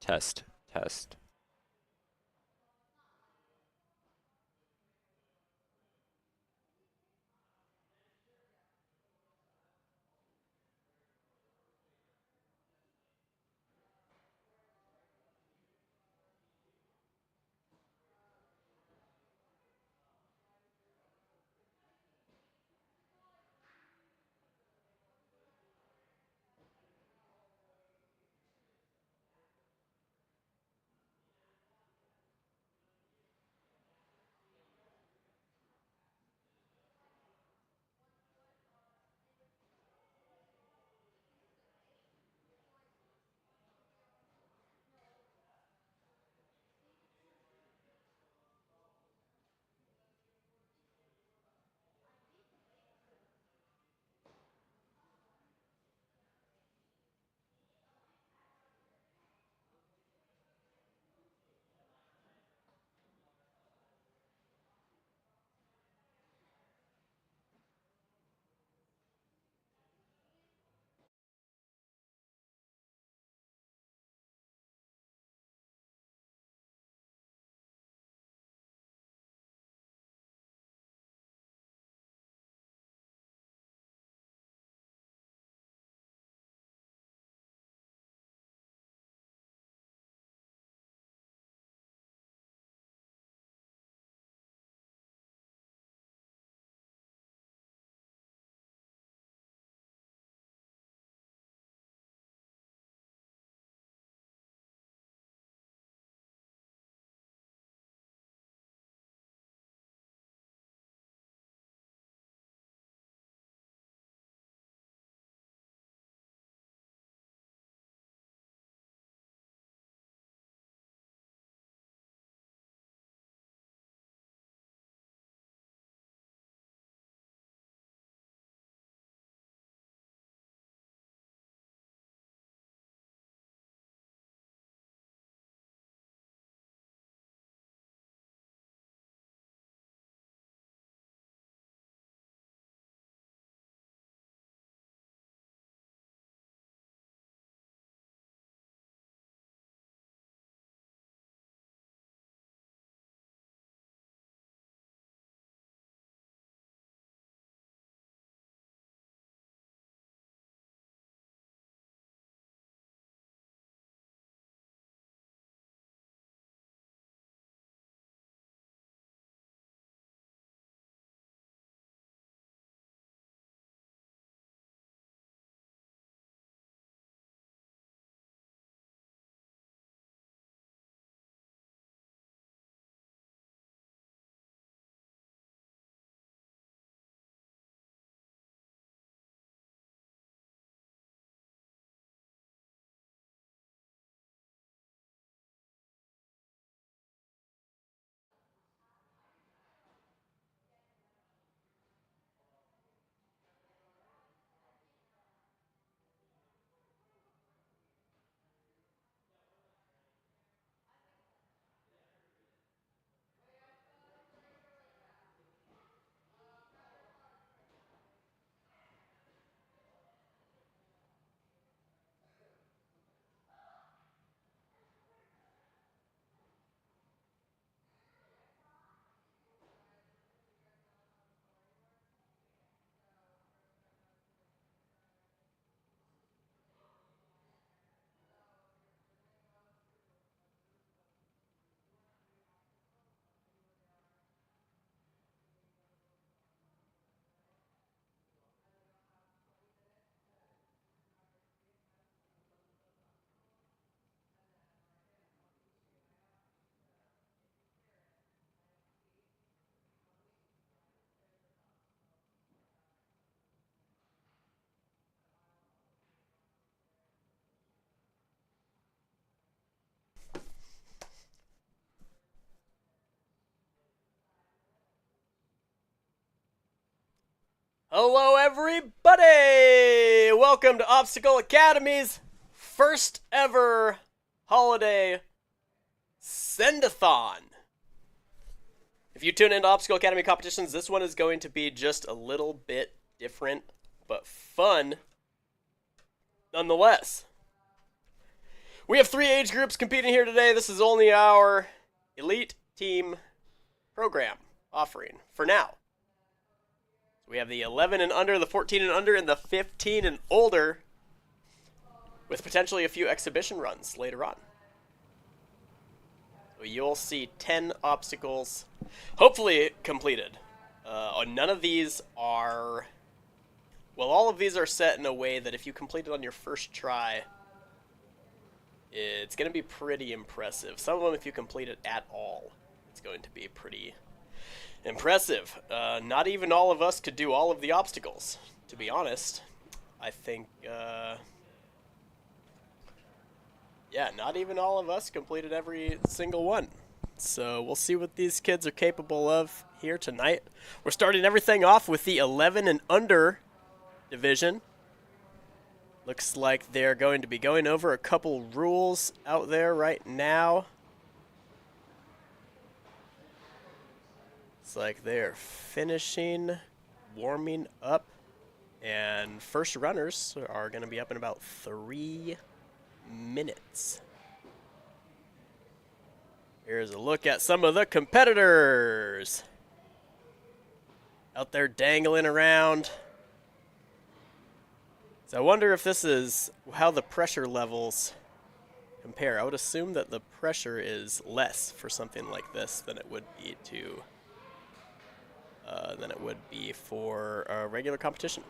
Test, test. Hello, everybody! Welcome to Obstacle Academy's first ever holiday Send-A-Thon. If you tune into Obstacle Academy competitions, this one is going to be just a little bit different, but fun nonetheless. We have 3 age groups competing here today. This is only our elite team program offering for now. We have the 11 and under, the 14 and under, and the 15 and older, with potentially a few exhibition runs later on. So you'll see 10 obstacles, hopefully completed. None of these are... Well, all of these are set in a way that if you complete it on your first try, it's going to be pretty impressive. Some of them, if you complete it at all, it's going to be pretty impressive. Not even all of us could do all of the obstacles, to be honest. I think, yeah, not even all of us completed every single one. So we'll see what these kids are capable of here tonight. We're starting everything off with the 11 and under division. Looks like they're going to be going over a couple rules out there right now. It's like they're finishing, warming up, and first runners are going to be up in about 3 minutes. Here's a look at some of the competitors out there dangling around. So I wonder if this is how the pressure levels compare. I would assume that the pressure is less for something like this than it would be for a regular competition.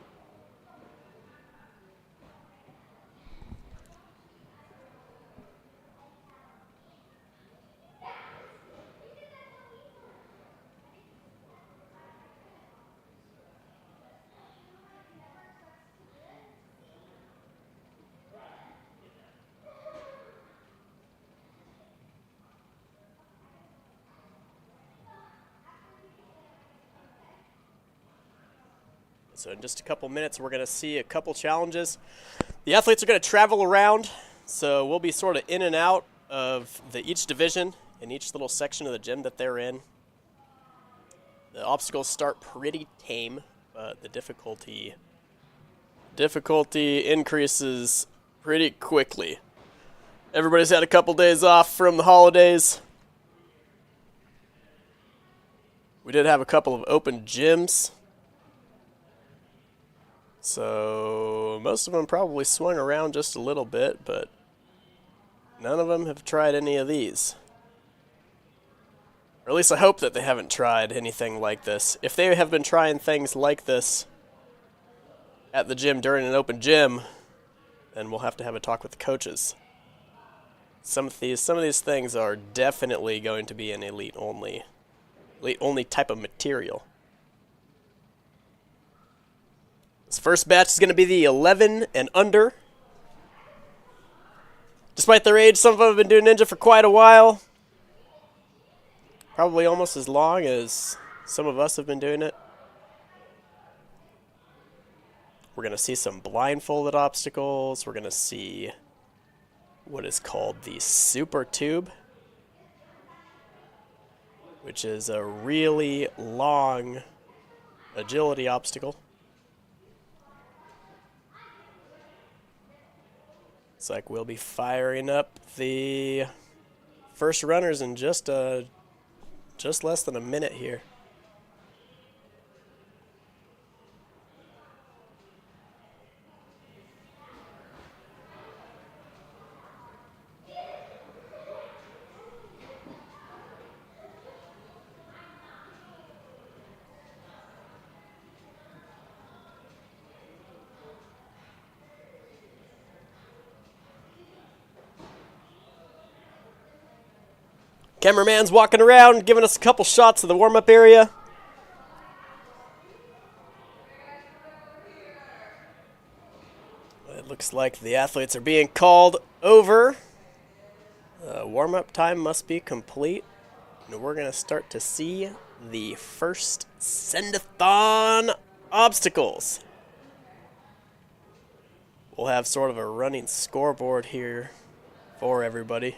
So in just a couple minutes, we're going to see a couple challenges. The athletes are going to travel around, so we'll be sort of in and out of each division in each little section of the gym that they're in. The obstacles start pretty tame, but the difficulty increases pretty quickly. Everybody's had a couple days off from the holidays. We did have a couple of open gyms, so most of them probably swung around just a little bit, but none of them have tried any of these. Or at least I hope that they haven't tried anything like this. If they have been trying things like this at the gym during an open gym, then we'll have to have a talk with the coaches. Some of these things are definitely going to be an elite only type of material. This first batch is going to be the 11 and under. Despite their age, some of them have been doing ninja for quite a while. Probably almost as long as some of us have been doing it. We're going to see some blindfolded obstacles. We're going to see what is called the super tube, which is a really long agility obstacle. It's like we'll be firing up the first runners in just less than a minute here. Cameraman's walking around, giving us a couple shots of the warm-up area. It looks like the athletes are being called over. Warm-up time must be complete. And we're going to start to see the first Send-A-Thon obstacles. We'll have sort of a running scoreboard here for everybody.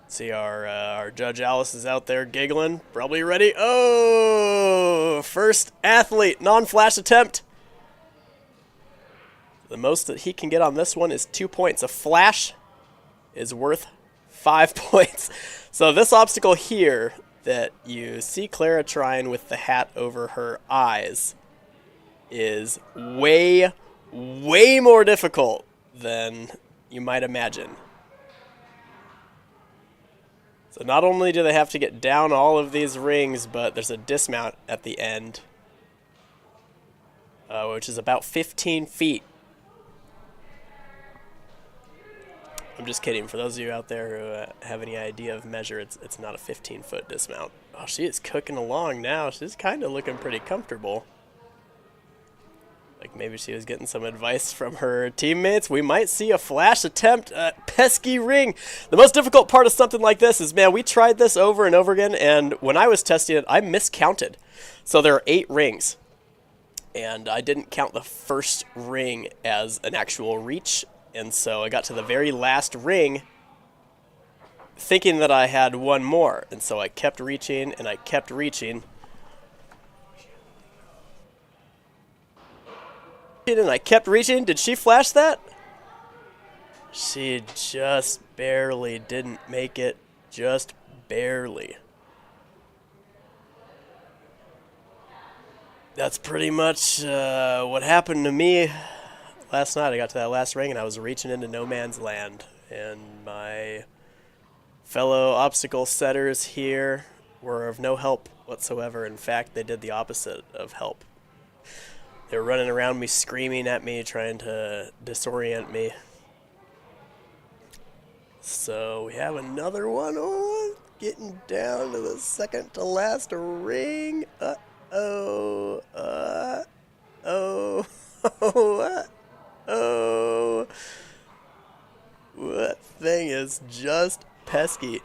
See our Judge Alice is out there giggling, probably ready. Oh, first athlete, non-flash attempt. The most that he can get on this one is 2 points. A flash is worth 5 points. So this obstacle here that you see Clara trying with the hat over her eyes is way, way more difficult than you might imagine. So not only do they have to get down all of these rings, but there's a dismount at the end, which is about 15 feet. I'm just kidding. For those of you out there who have any idea of measure, it's not a 15-foot dismount. Oh, she is cooking along now. She's kind of looking pretty comfortable. Like maybe she was getting some advice from her teammates. We might see a flash attempt at pesky ring. The most difficult part of something like this is, man, we tried this over and over again, and when I was testing it, I miscounted. So there are 8 rings, and I didn't count the first ring as an actual reach, and so I got to the very last ring thinking that I had one more, and so I kept reaching, and I kept reaching. And I kept reaching. Did she flash that? She just barely didn't make it. Just barely. That's pretty much what happened to me last night. I got to that last ring and I was reaching into no man's land. And my fellow obstacle setters here were of no help whatsoever. In fact, they did the opposite of help. They were running around me, screaming at me, trying to disorient me. So we have another one on, getting down to the second to last ring. Uh-oh, uh-oh, uh-oh. That thing is just pesky.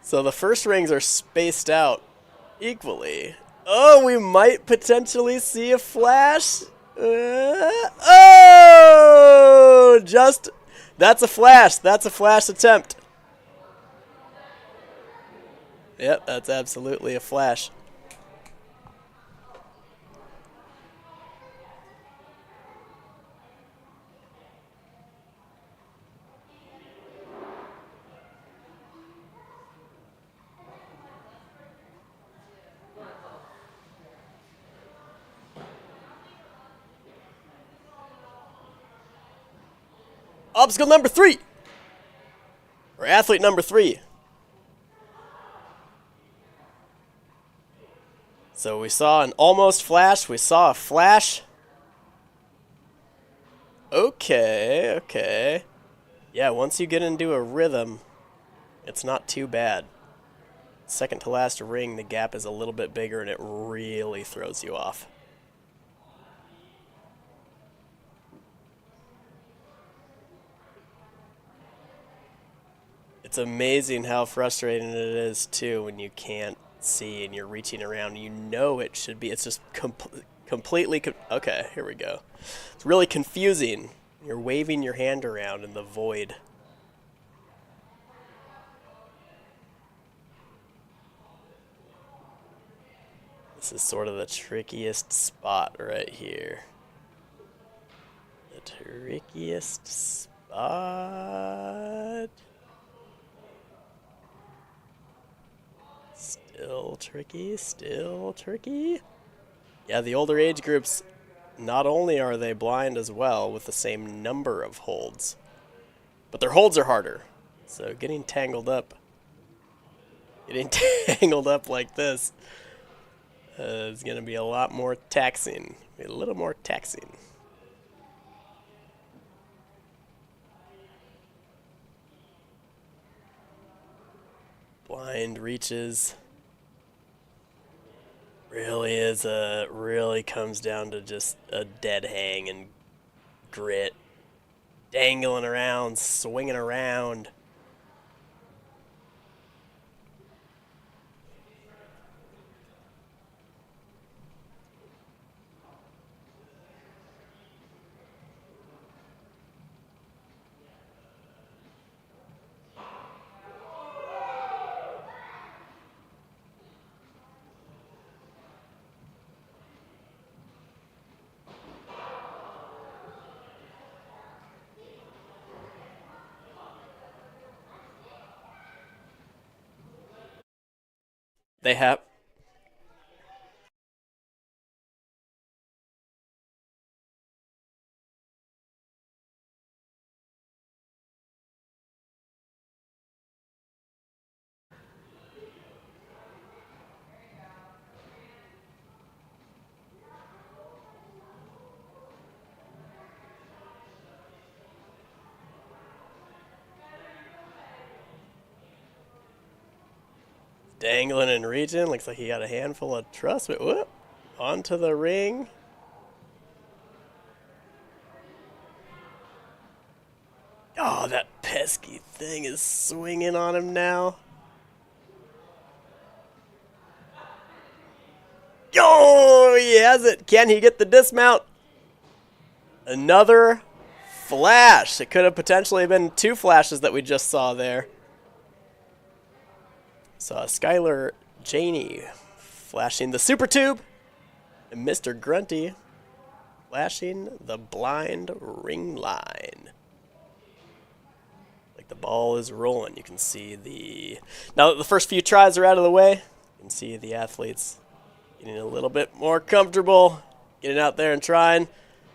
So the first rings are spaced out equally. Oh, we might potentially see a flash. Oh, just, that's a flash. That's a flash attempt. Yep, that's absolutely a flash. Obstacle number 3. Or athlete number 3. So we saw an almost flash. We saw a flash. Okay, okay. Yeah, once you get into a rhythm, it's not too bad. Second to last ring, the gap is a little bit bigger and it really throws you off. It's amazing how frustrating it is, too, when you can't see and you're reaching around. You know it should be. It's just completely... Okay, here we go. It's really confusing. You're waving your hand around in the void. This is sort of the trickiest spot right here. The trickiest spot... Still tricky, still tricky. Yeah, the older age groups, not only are they blind as well with the same number of holds, but their holds are harder. So getting tangled up like this is going to be a lot more taxing. A little more taxing. Blind reaches. Really comes down to just a dead hang and grit. Dangling around, swinging around. They have. Dangling and reaching. Looks like he got a handful of trust. But whoop. Onto the ring. Oh, that pesky thing is swinging on him now. Oh, he has it. Can he get the dismount? Another flash. It could have potentially been 2 flashes that we just saw there. Saw Skylar Janey flashing the super tube. And Mr. Grunty flashing the blind ring line. Like the ball is rolling. You can see the... Now that the first few tries are out of the way, you can see the athletes getting a little bit more comfortable, getting out there and trying.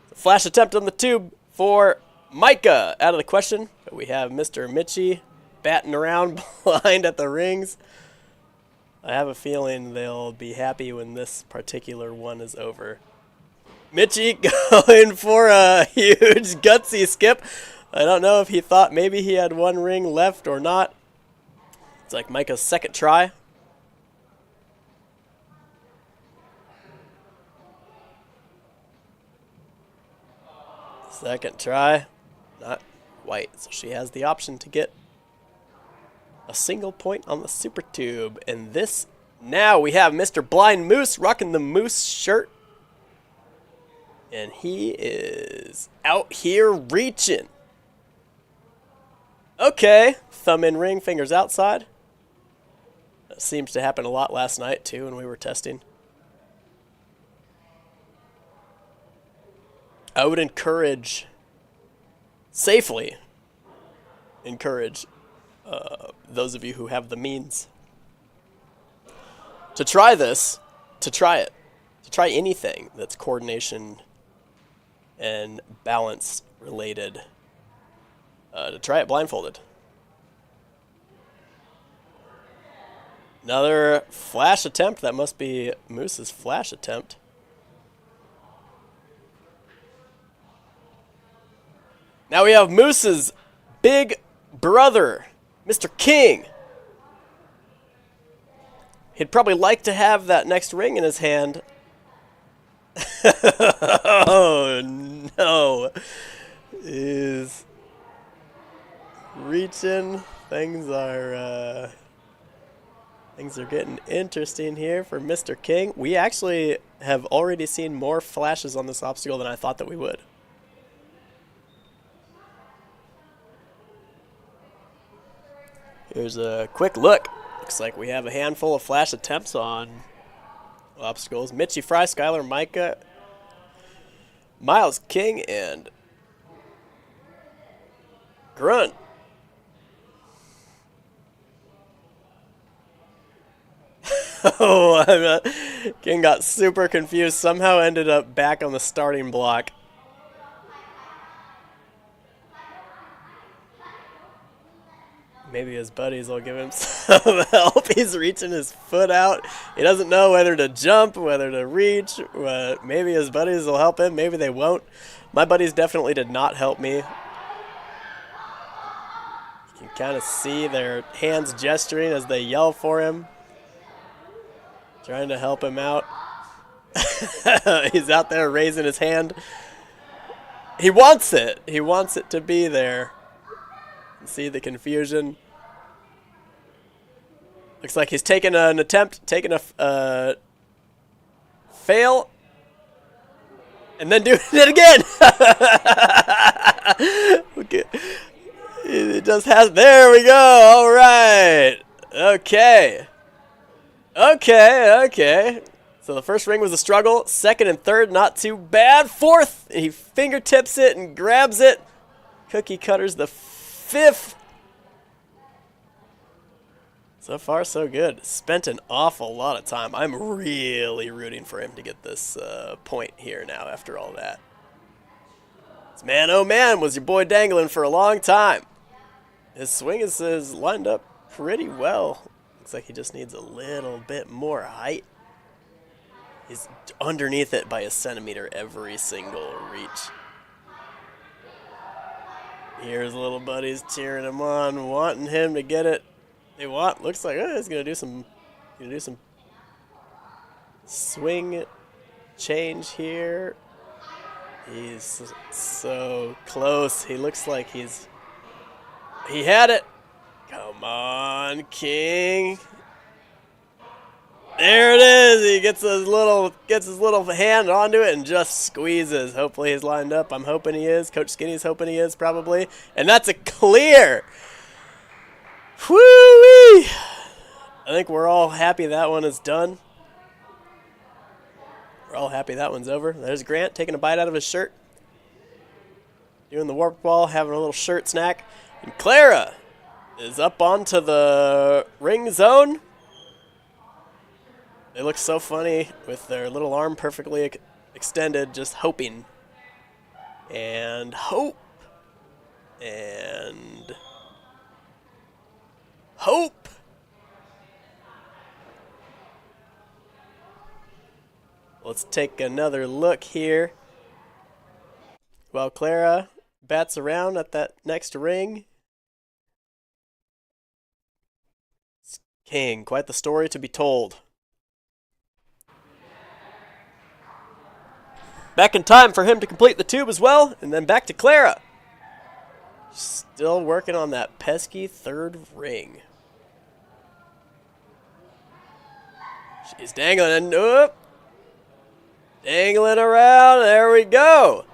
The flash attempt on the tube for Micah out of the question. But we have Mr. Mitchie batting around blind at the rings. I have a feeling they'll be happy when this particular one is over. Mitchie going for a huge gutsy skip. I don't know if he thought maybe he had 1 ring left or not. It's like Micah's second try. Second try. Not quite. So she has the option to get a single point on the super tube. And this, now we have Mr. Blind Moose rocking the Moose shirt. And he is out here reaching. Okay. Thumb in ring, fingers outside. That seems to happen a lot last night, too, when we were testing. I would encourage, safely encourage those of you who have the means to try this, to try it, to try anything that's coordination and balance related, to try it blindfolded. Another flash attempt. That must be Moose's flash attempt. Now we have Moose's big brother, Mr. King. He'd probably like to have that next ring in his hand. Oh, no. Is reaching. Things are getting interesting here for Mr. King. We actually have already seen more flashes on this obstacle than I thought that we would. Here's a quick look. Looks like we have a handful of flash attempts on obstacles. Mitchie Fry, Skylar, Micah, Miles King, and Grunt. Oh, King got super confused. Somehow ended up back on the starting block. Maybe his buddies will give him some help. He's reaching his foot out. He doesn't know whether to jump, whether to reach. Maybe his buddies will help him. Maybe they won't. My buddies definitely did not help me. You can kind of see their hands gesturing as they yell for him. Trying to help him out. He's out there raising his hand. He wants it. He wants it to be there. See the confusion. Looks like he's taking an attempt, taking a fail, and then doing it again. Okay. It just has. There we go. All right. Okay. Okay. So the first ring was a struggle. Second and third, not too bad. Fourth, he fingertips it and grabs it. Cookie cutters the fifth. So far, so good. Spent an awful lot of time. I'm really rooting for him to get this point here now after all that. Man, oh man, was your boy dangling for a long time. His swing is lined up pretty well. Looks like he just needs a little bit more height. He's underneath it by a centimeter every single reach. Here's little buddies cheering him on, wanting him to get it. Looks like he's gonna do some swing change here. He's so close. He looks like he had it. Come on, King. There it is. He gets his little hand onto it and just squeezes. Hopefully he's lined up. I'm hoping he is. Coach Skinny's hoping he is probably. And that's a clear. Whoo-wee! I think we're all happy that one is done. We're all happy that one's over. There's Grant taking a bite out of his shirt. Doing the warp ball, having a little shirt snack. And Clara is up onto the ring zone. They look so funny with their little arm perfectly extended, just hoping. And hope. And hope. Let's take another look here. While Clara bats around at that next ring. King, quite the story to be told. Back in time for him to complete the tube as well, and then back to Clara. Still working on that pesky third ring. She's dangling and dangling around. There we go.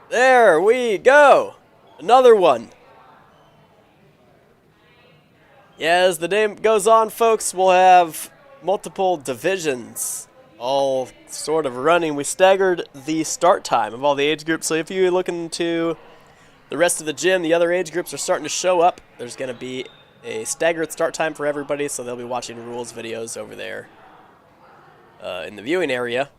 There we go. Another one. Yeah, as the day goes on, folks, we'll have multiple divisions all sort of running. We staggered the start time of all the age groups, so if you look into the rest of the gym, the other age groups are starting to show up. There's going to be a staggered start time for everybody, so they'll be watching rules videos over there in the viewing area.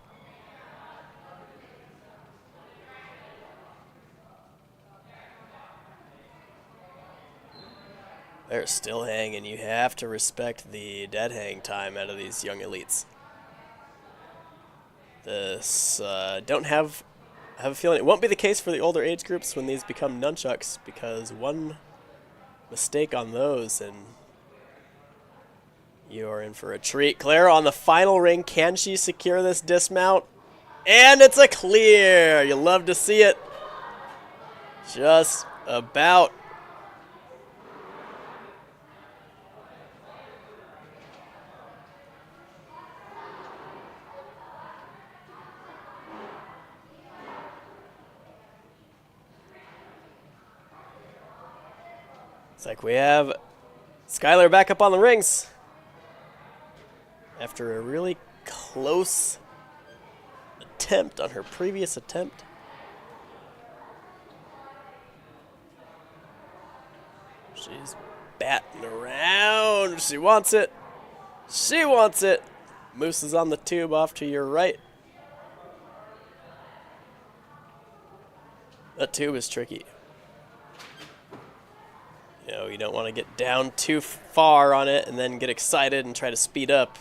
They're still hanging. You have to respect the dead hang time out of these young elites. This I have a feeling it won't be the case for the older age groups when these become nunchucks, because one mistake on those and you are in for a treat. Clara on the final ring. Can she secure this dismount? And it's a clear. You love to see it. Just about. It's like we have Skylar back up on the rings after a really close attempt on her previous attempt. She's batting around. She wants it. She wants it. Moose is on the tube off to your right. That tube is tricky. You know, you don't want to get down too far on it and then get excited and try to speed up.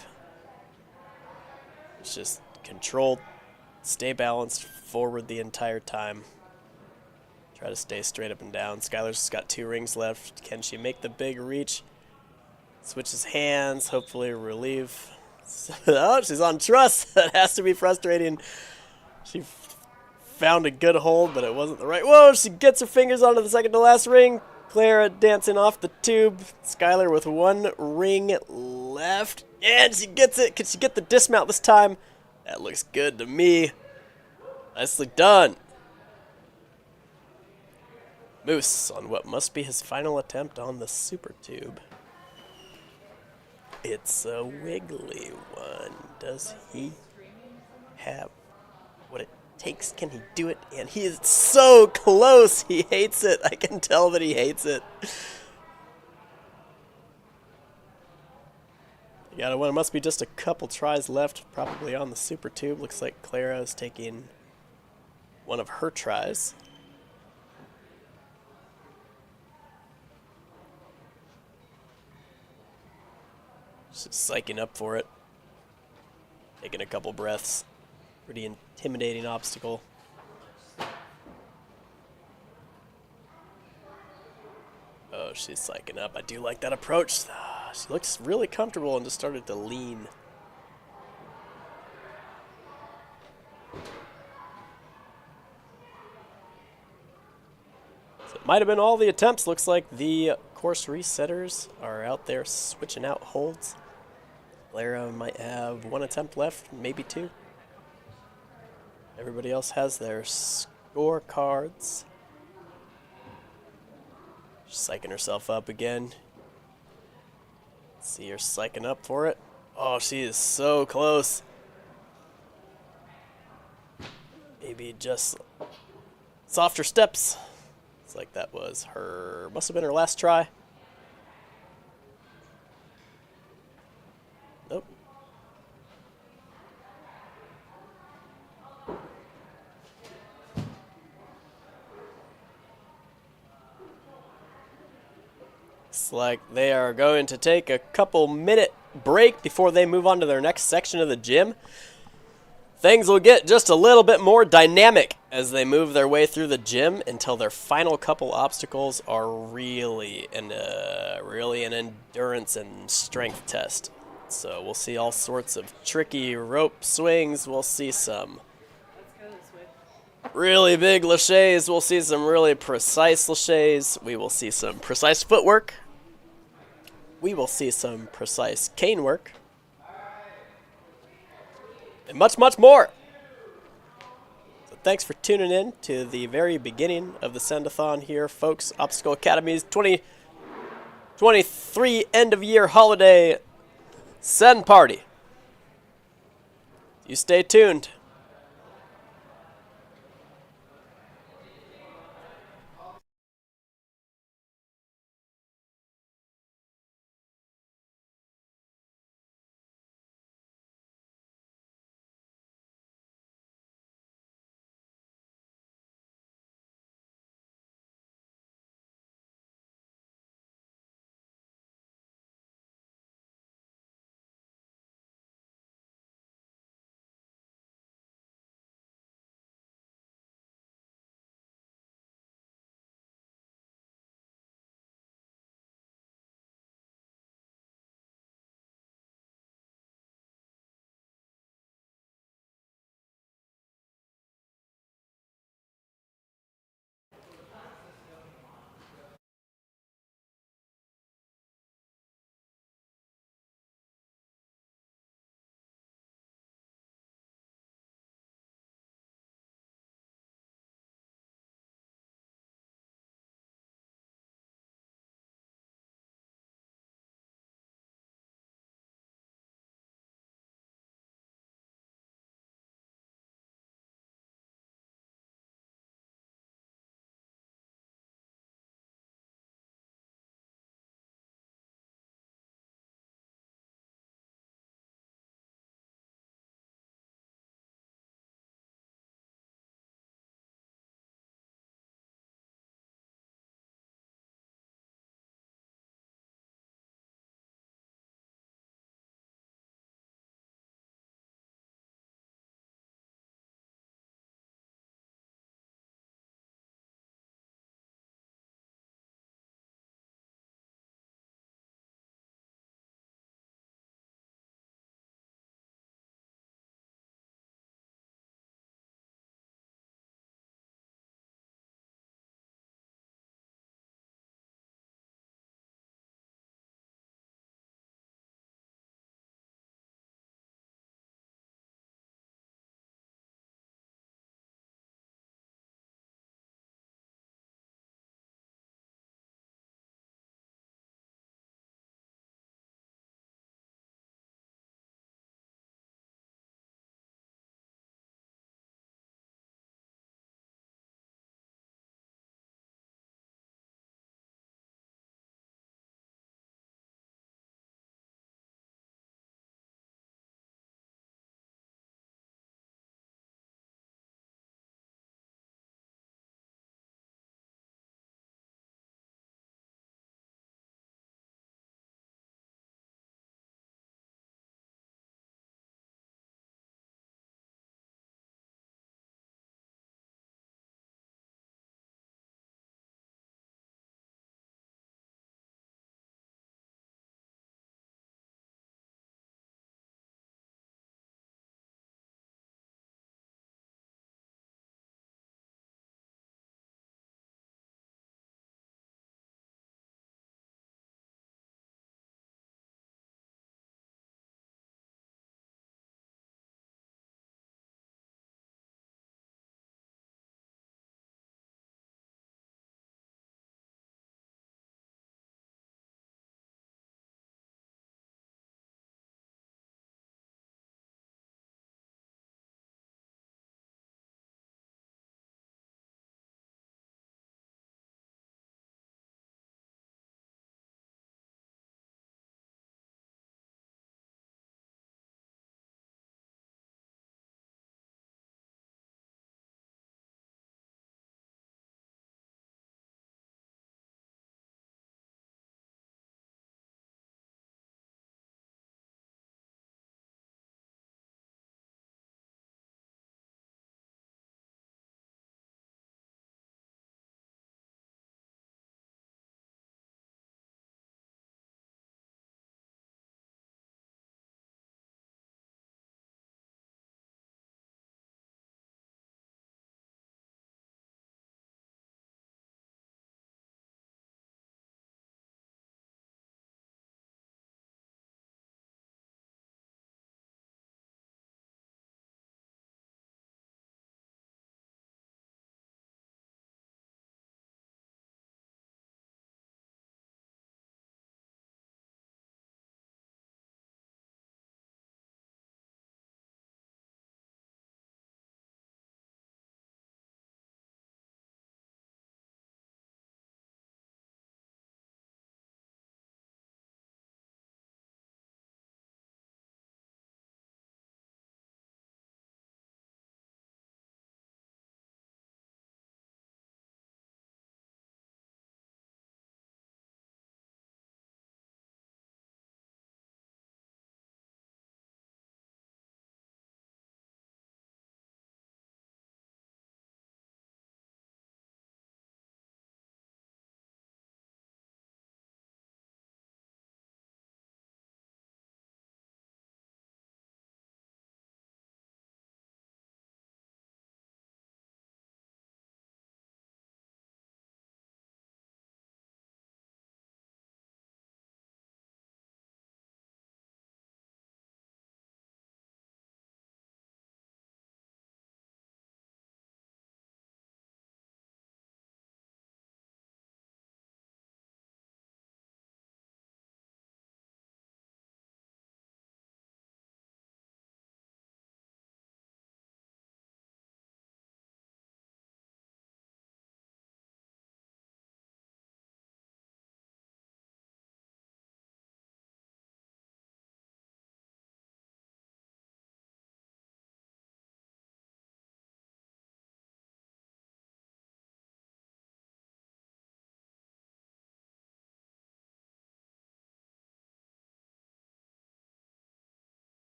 It's just controlled, stay balanced forward the entire time. Try to stay straight up and down. Skylar's got 2 rings left. Can she make the big reach? Switches hands, hopefully relieve. Oh, she's on truss. That has to be frustrating. She found a good hold, but it wasn't the right. Whoa, she gets her fingers onto the second to last ring. Clara dancing off the tube. Skylar with 1 ring left. And she gets it. Can she get the dismount this time? That looks good to me. Nicely done. Moose on what must be his final attempt on the super tube. It's a wiggly one. Does he have what it takes? Can he do it? And he is so close. He hates it. I can tell that he hates it. got a one. It must be just a couple tries left, probably on the super tube. Looks like Clara is taking one of her tries. Just psyching up for it. Taking a couple breaths. Pretty intimidating obstacle. Oh, she's psyching up. I do like that approach. She looks really comfortable and just started to lean. So it might have been all the attempts. Looks like the course resetters are out there switching out holds. Lara might have one attempt left, maybe two. Everybody else has their scorecards. She's psyching herself up again. See her psyching up for it. Oh, she is so close. Maybe just softer steps. It's like that was her, must have been her last try. Nope. Looks like they are going to take a couple minute break before they move on to their next section of the gym. Things will get just a little bit more dynamic as they move their way through the gym until their final couple obstacles are really an endurance and strength test. So we'll see all sorts of tricky rope swings. We'll see some really big laches. We'll see some really precise laches. We will see some precise footwork. We will see some precise cane work. And much, much more. So thanks for tuning in to the very beginning of the Send-A-Thon here, folks. Obstacle Academy's 2023 end-of-year holiday Send Party. You stay tuned.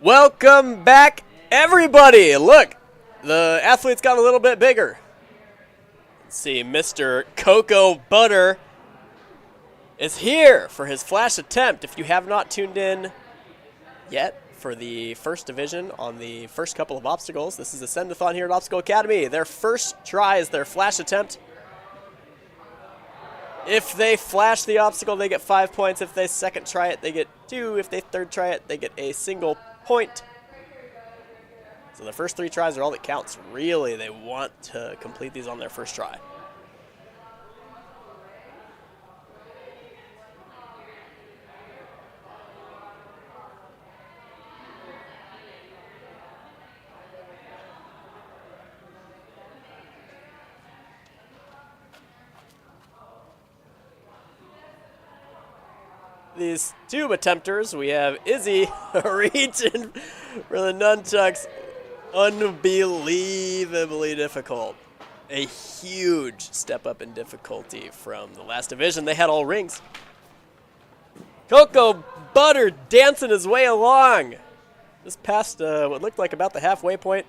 Welcome back, everybody. Look, the athletes got a little bit bigger. Let's see, Mr. Cocoa Butter is here for his flash attempt. If you have not tuned in yet for the first division on the first couple of obstacles, this is a Send-A-Thon here at Obstacle Academy. Their first try is their flash attempt. If they flash the obstacle, they get 5 points. If they second try it, they get 2. If they third try it, they get a single point. So the first 3 tries are all that counts. Really, they want to complete these on their first try. These tube attempters, we have Izzy reaching for the nunchucks. Unbelievably difficult. A huge step up in difficulty from the last division. They had all rings. Cocoa Butter dancing his way along. Just past what looked like about the halfway point.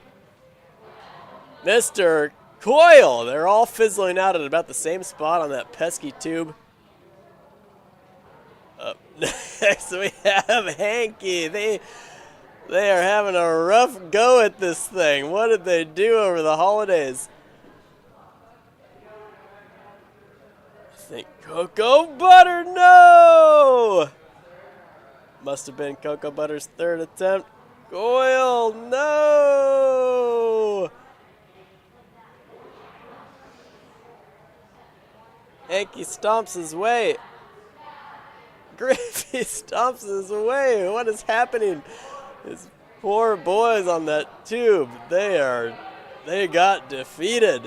Mr. Coil, they're all fizzling out at about the same spot on that pesky tube. Up next we have Hanky. They are having a rough go at this thing. What did they do over the holidays? I think Cocoa Butter, no! Must have been Cocoa Butter's third attempt. Coil, no! Hanky stomps his way. Griffey stomps his way. What is happening? His poor boys on that tube. They got defeated.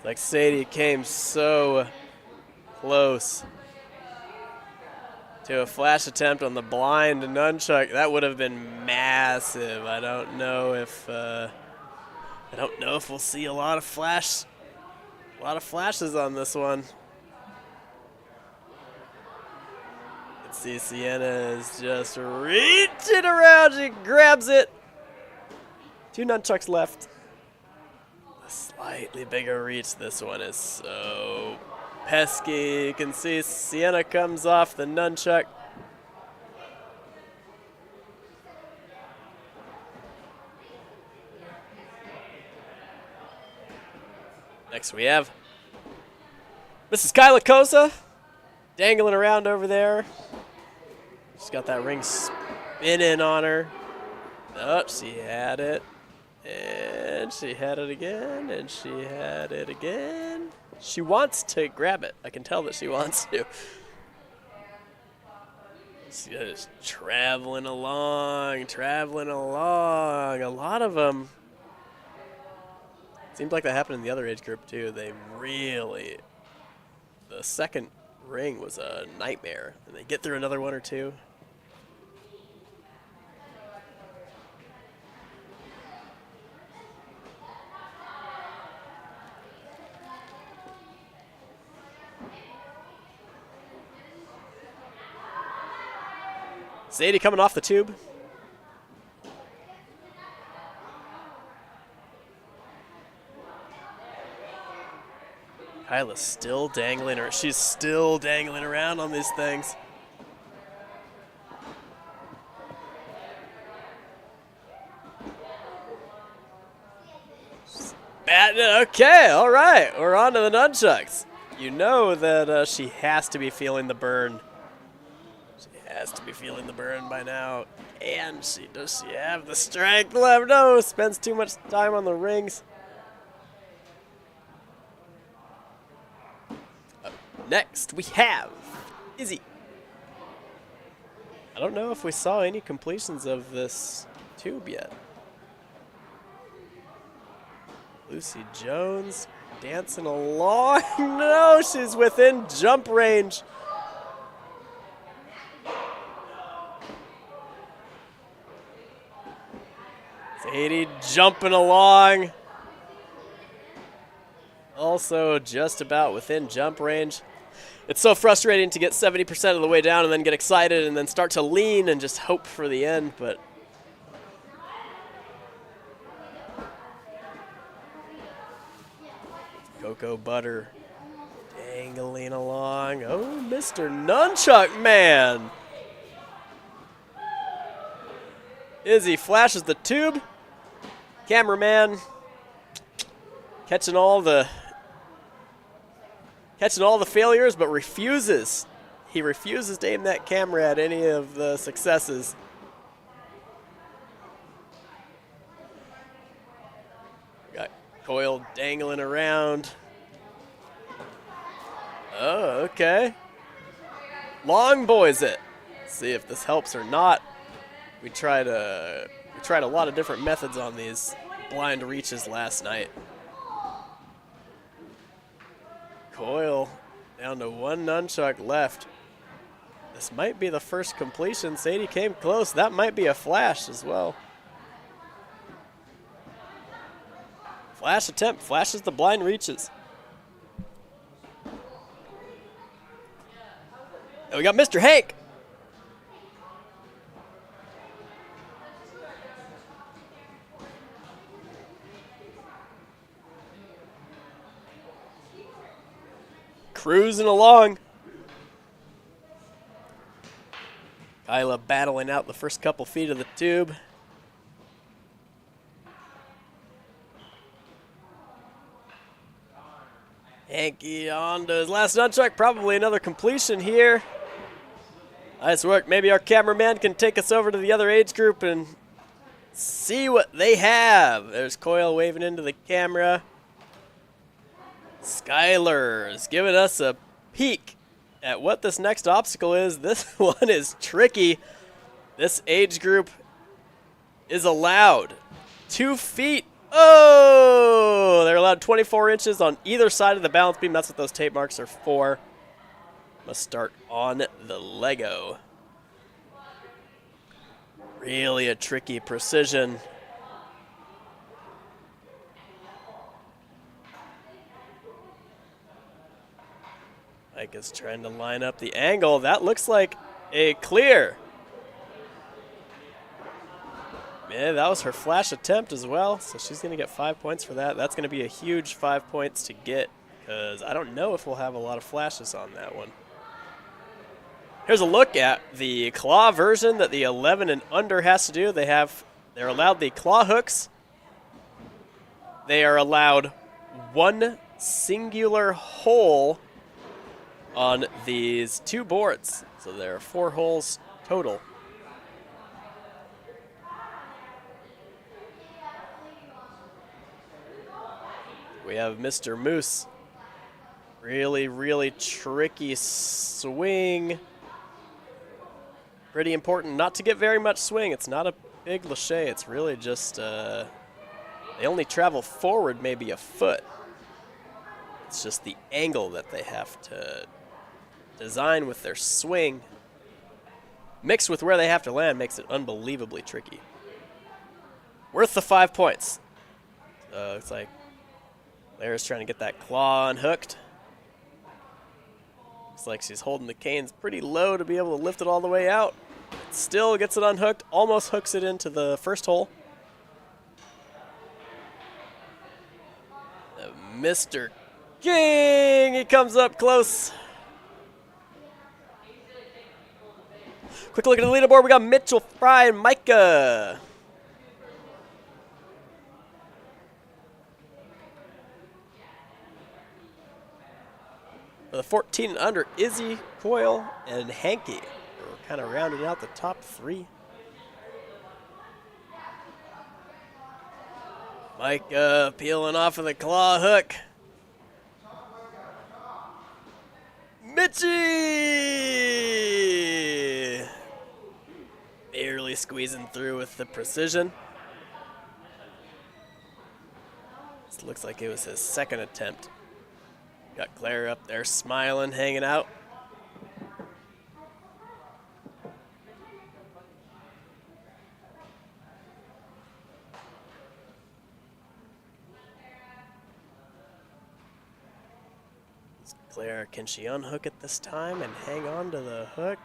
Like Sadie came so close to a flash attempt on the blind nunchuck. That would have been massive. I don't know if we'll see a lot of flashes on this one. Let's see, Sienna is just reaching around. She grabs it. 2 nunchucks left. Slightly bigger reach. This one is so pesky. You can see Sienna comes off the nunchuck. Next we have Mrs. Kyla Kosa dangling around over there. She's got that ring spinning on her. Oh, she had it. And she had it again, and she had it again. She wants to grab it. I can tell that she wants to. She's just traveling along. A lot of them. Seems like that happened in the other age group, too. The second ring was a nightmare. And they get through another one or two. Sadie coming off the tube. Kyla's still dangling her. She's still dangling around on these things. Okay, all right. We're on to the nunchucks. You know that she has to be feeling the burn. Has to be feeling the burn by now. And does she have the strength left? No, spends too much time on the rings. Up next, we have Izzy. I don't know if we saw any completions of this tube yet. Lucy Jones dancing along. No, she's within jump range. Sadie jumping along. Also just about within jump range. It's so frustrating to get 70% of the way down and then get excited and then start to lean and just hope for the end, but Cocoa Butter dangling along. Oh, Mr. Nunchuck Man. Izzy flashes the tube. Cameraman catching all the failures, but refuses. He refuses to aim that camera at any of the successes. Got Coil dangling around. Oh, okay. Long boys it. Let's see if this helps or not. We tried a lot of different methods on these blind reaches last night. Coil down to one nunchuck left. This might be the first completion. Sadie came close. That might be a flash as well. Flash attempt. Flashes the blind reaches. And we got Mr. Hank. Cruising along. Kyla battling out the first couple feet of the tube. Hanky on to his last nunchuck. Probably another completion here. Nice work. Maybe our cameraman can take us over to the other age group and see what they have. There's Coil waving into the camera. Skylar is giving us a peek at what this next obstacle is. This one is tricky. This age group is allowed 2 feet. Oh, they're allowed 24 inches on either side of the balance beam. That's what those tape marks are for. Must start on the Lego. Really a tricky precision. Mike is trying to line up the angle. That looks like a clear. Yeah, that was her flash attempt as well, so she's going to get 5 points for that. That's going to be a huge 5 points to get, because I don't know if we'll have a lot of flashes on that one. Here's a look at the claw version that the 11 and under has to do. They're allowed the claw hooks. They are allowed one singular hole on these 2 boards. So there are 4 holes total. We have Mr. Moose. Really, really tricky swing. Pretty important not to get very much swing. It's not a big lache. It's really just, they only travel forward maybe a foot. It's just the angle that they have to design with their swing, mixed with where they have to land, makes it unbelievably tricky. Worth the 5 points. So it's like Claire's trying to get that claw unhooked. Looks like she's holding the canes pretty low to be able to lift it all the way out. Still gets it unhooked, almost hooks it into the first hole. Mr. King, he comes up close. Quick look at the leaderboard. We got Mitchell, Fry, and Micah. For the 14 and under, Izzy, Coil, and Hanky. We're kind of rounding out the top 3. Micah peeling off of the claw hook. Mitchie! Barely squeezing through with the precision. This looks like it was his second attempt. Got Claire up there smiling, hanging out. Claire, can she unhook it this time and hang on to the hook?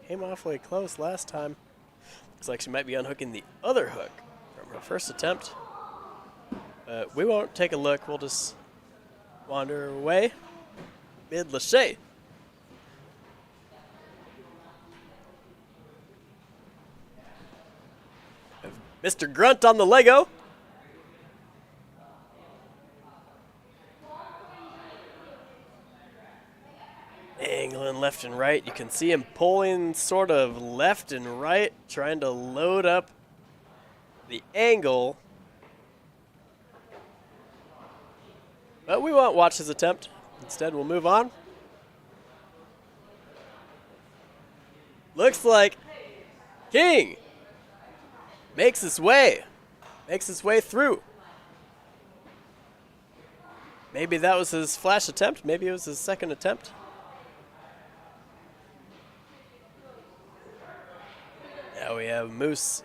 Came awfully close last time. Looks like she might be unhooking the other hook from her first attempt. But we won't take a look. We'll just wander away. Mid-lâché. Mr. Grunt on the Lego. Angling left and right. You can see him pulling sort of left and right, trying to load up the angle. But we won't watch his attempt. Instead, we'll move on. Looks like King makes his way through. Maybe that was his flash attempt. Maybe it was his second attempt. Now we have Moose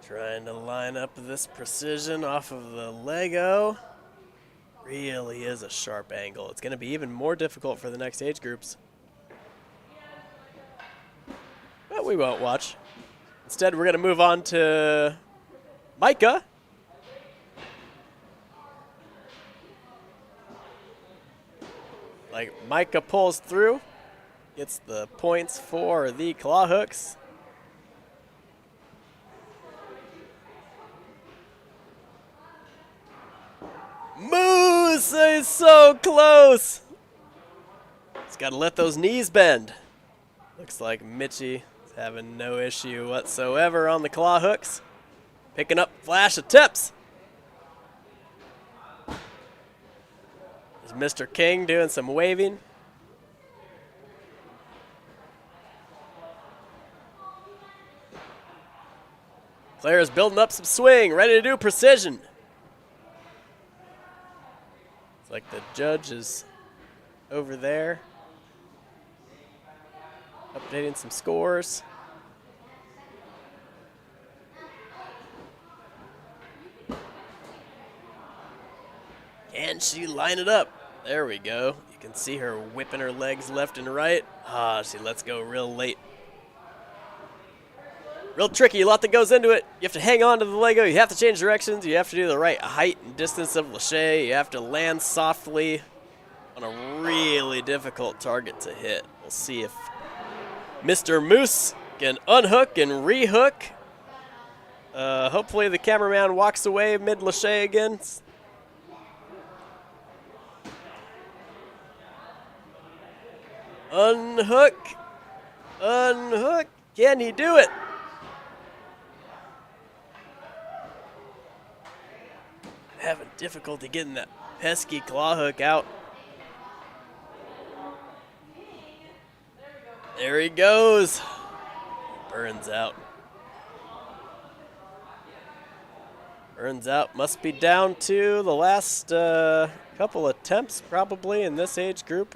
trying to line up this precision off of the Lego. Really is a sharp angle. It's going to be even more difficult for the next age groups. But we won't watch. Instead, we're going to move on to Micah. Like Micah pulls through. Gets the points for the claw hooks. Moose is so close. He's got to let those knees bend. Looks like Mitchie is having no issue whatsoever on the claw hooks. Picking up flash attempts. There's Mr. King doing some waving. Claire is building up some swing, ready to do precision. It's like the judge is over there, updating some scores. Can she line it up? There we go. You can see her whipping her legs left and right. She lets go real late. Real tricky, a lot that goes into it. You have to hang on to the Lego, you have to change directions, you have to do the right height and distance of lâché, you have to land softly on a really difficult target to hit. We'll see if Mr. Moose can unhook and rehook. Hopefully the cameraman walks away mid-lâché again. Unhook. Unhook. Can he do it? Having difficulty getting that pesky claw hook out. There he goes. Burns out. Burns out. Must be down to the last couple attempts probably in this age group.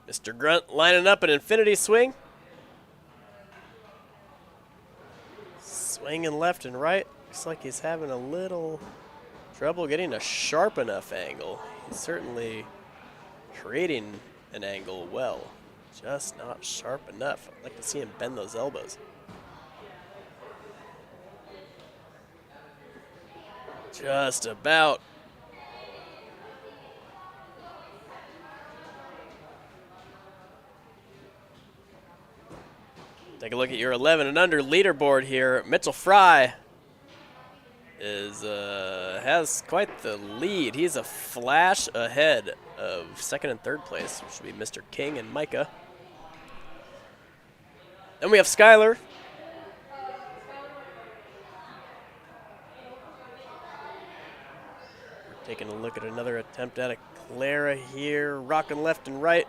Mr. Grunt lining up an infinity swing. Swinging left and right. Looks like he's having a little trouble getting a sharp enough angle. He's certainly creating an angle well. Just not sharp enough. I'd like to see him bend those elbows. Just about. Take a look at your 11 and under leaderboard here. Mitchell Fry has quite the lead. He's a flash ahead of second and third place, which would be Mr. King and Micah. Then we have Skylar. Taking a look at another attempt at a Clara here, rocking left and right.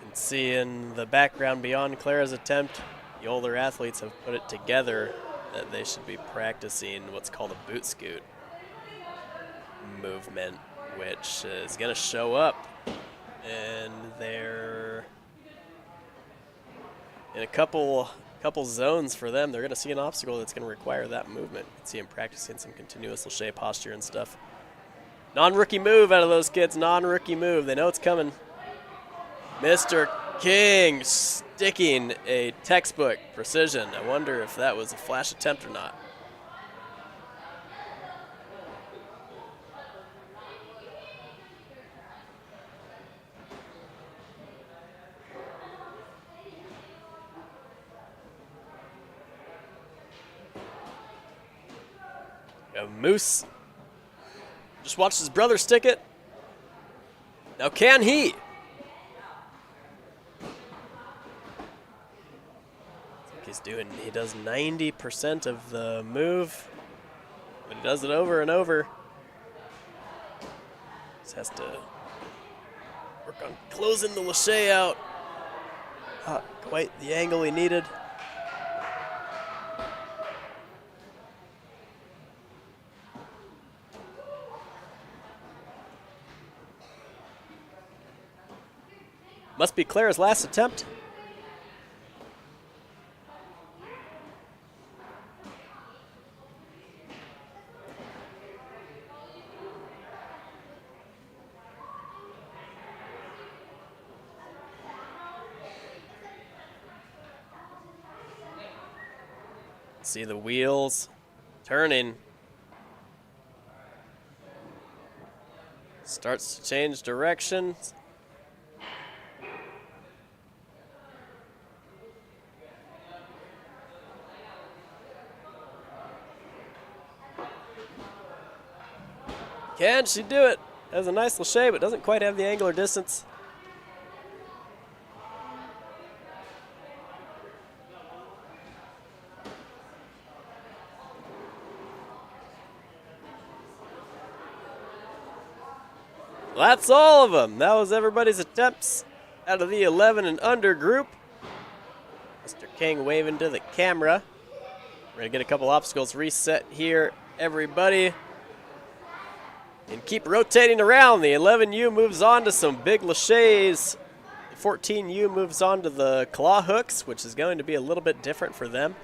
You can see in the background beyond Clara's attempt, the older athletes have put it together that they should be practicing what's called a boot scoot movement, which is going to show up in a couple zones for them. They're going to see an obstacle that's going to require that movement. You can see them practicing some continuous lache posture and stuff. Non-rookie move out of those kids. Non-rookie move. They know it's coming. Mr. King sticking a textbook precision. I wonder if that was a flash attempt or not. Moose just watched his brother stick it. Now can he? He does 90% of the move, but he does it over and over. Just has to work on closing the lache out. Not quite the angle he needed. Must be Clara's last attempt. See the wheels turning. Starts to change directions. Can she do it? Has a nice lache, but doesn't quite have the angular distance. Well, that's all of them. That was everybody's attempts out of the 11 and under group. Mr. King waving to the camera. We're going to get a couple obstacles reset here, everybody. And keep rotating around. The 11U moves on to some big laches. The 14U moves on to the claw hooks, which is going to be a little bit different for them.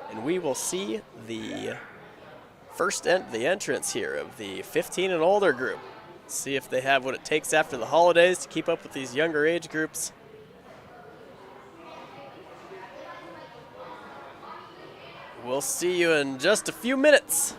And we will see the the entrance here of the 15 and older group. See if they have what it takes after the holidays to keep up with these younger age groups. We'll see you in just a few minutes.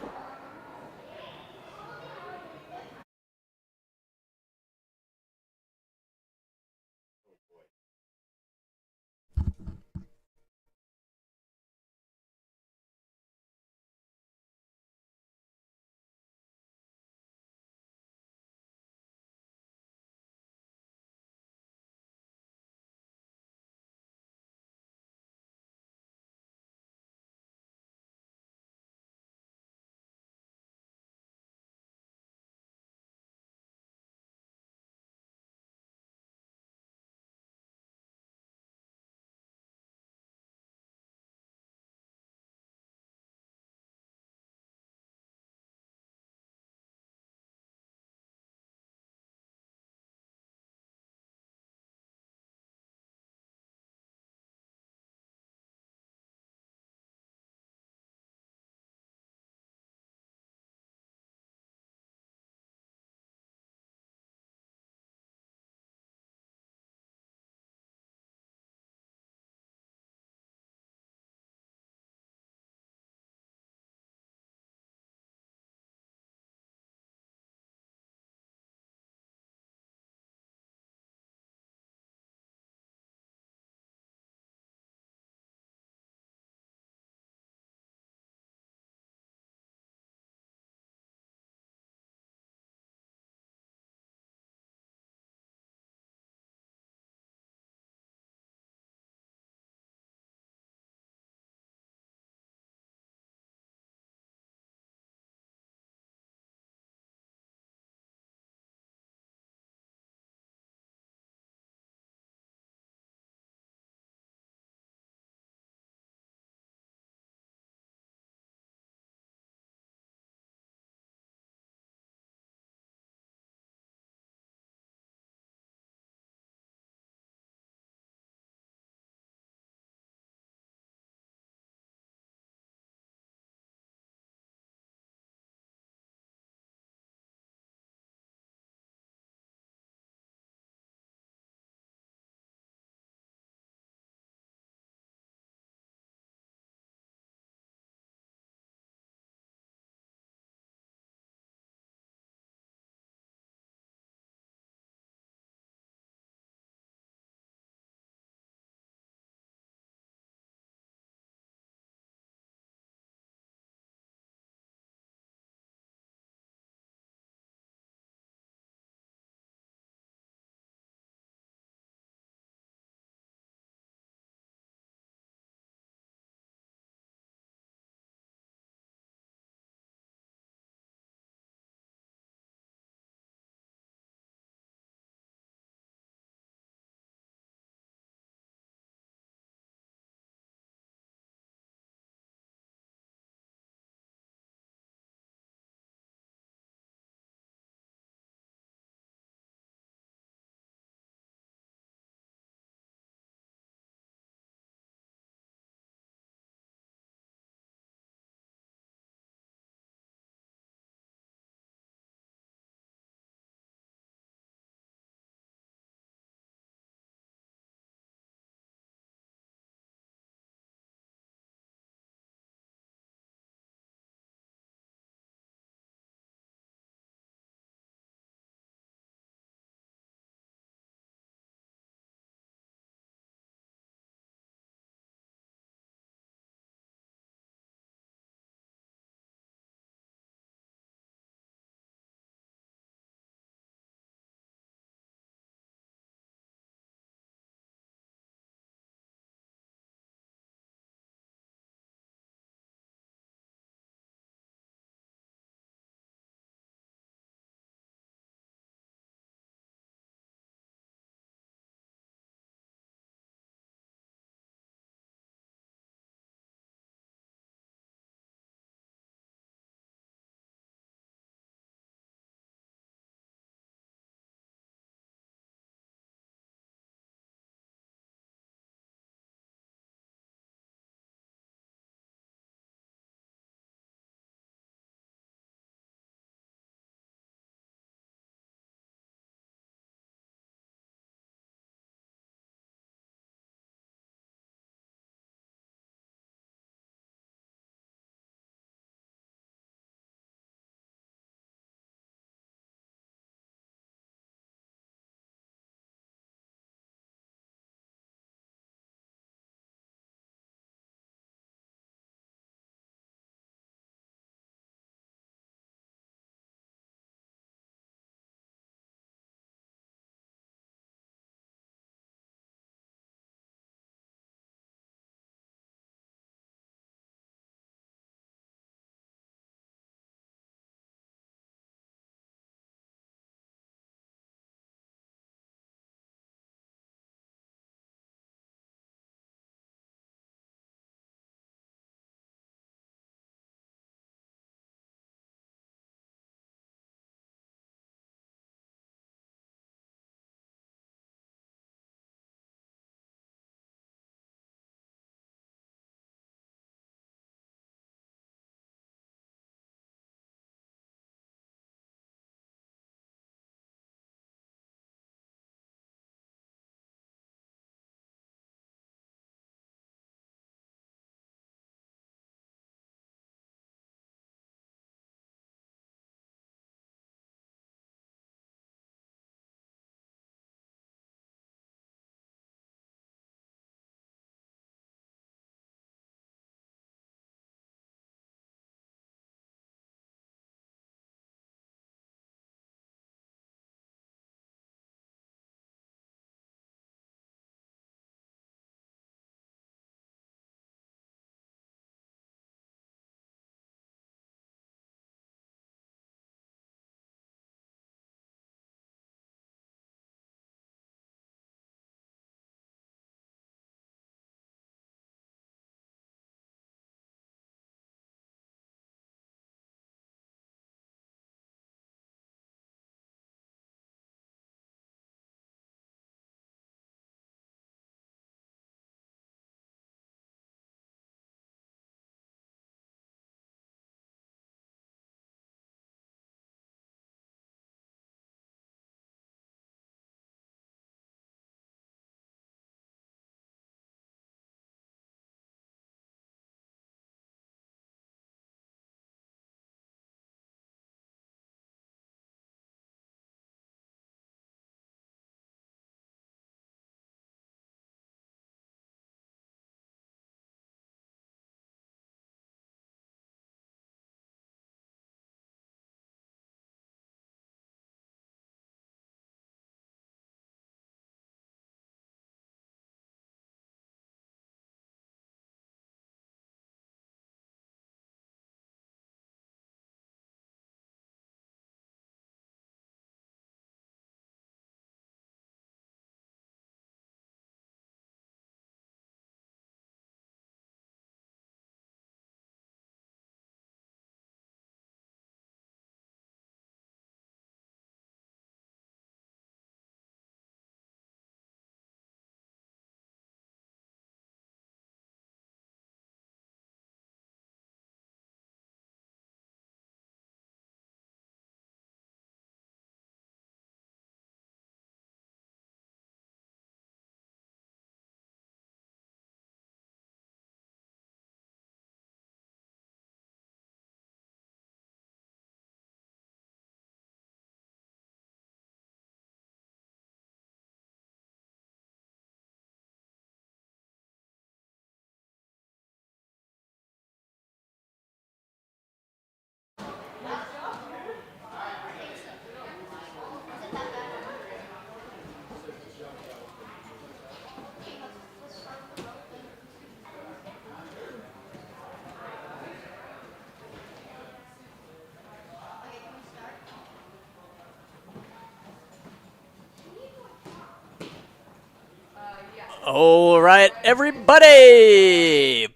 All right, everybody.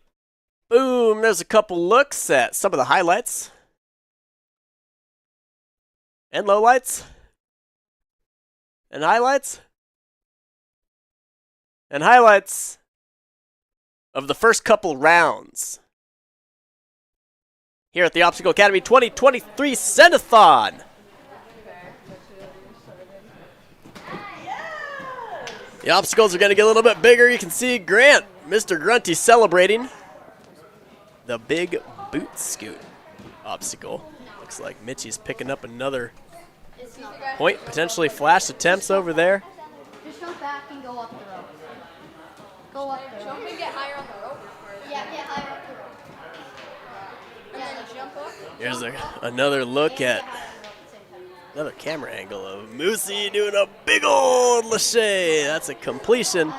Boom. There's a couple looks at some of the highlights and lowlights and highlights and highlights of the first couple rounds here at the Obstacle Academy 2023 Send-A-Thon. The obstacles are going to get a little bit bigger. You can see Grant, Mr. Grunty, celebrating the big boot scoot obstacle. Looks like Mitchie's picking up another point. Potentially flash attempts over there. Just jump back and go up the rope. Go up the rope. Jump and get higher on the rope. Yeah, get higher up the rope. And then jump up. Here's another look at another camera angle of Moosey doing a big old lache. That's a completion.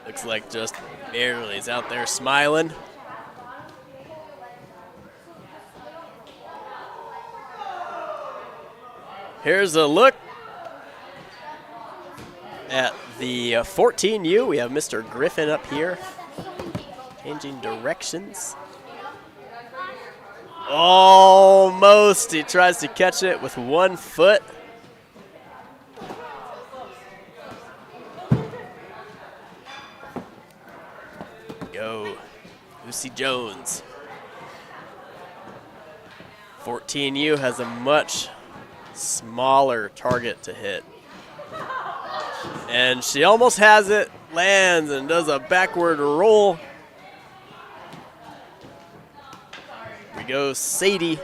Looks like just barely is out there smiling. Here's a look at the 14U. We have Mr. Griffin up here, changing directions. Almost. He tries to catch it with 1 foot. Go. Lucy Jones. 14U has a much smaller target to hit. And she almost has it, lands, and does a backward roll. Here we go, Sadie.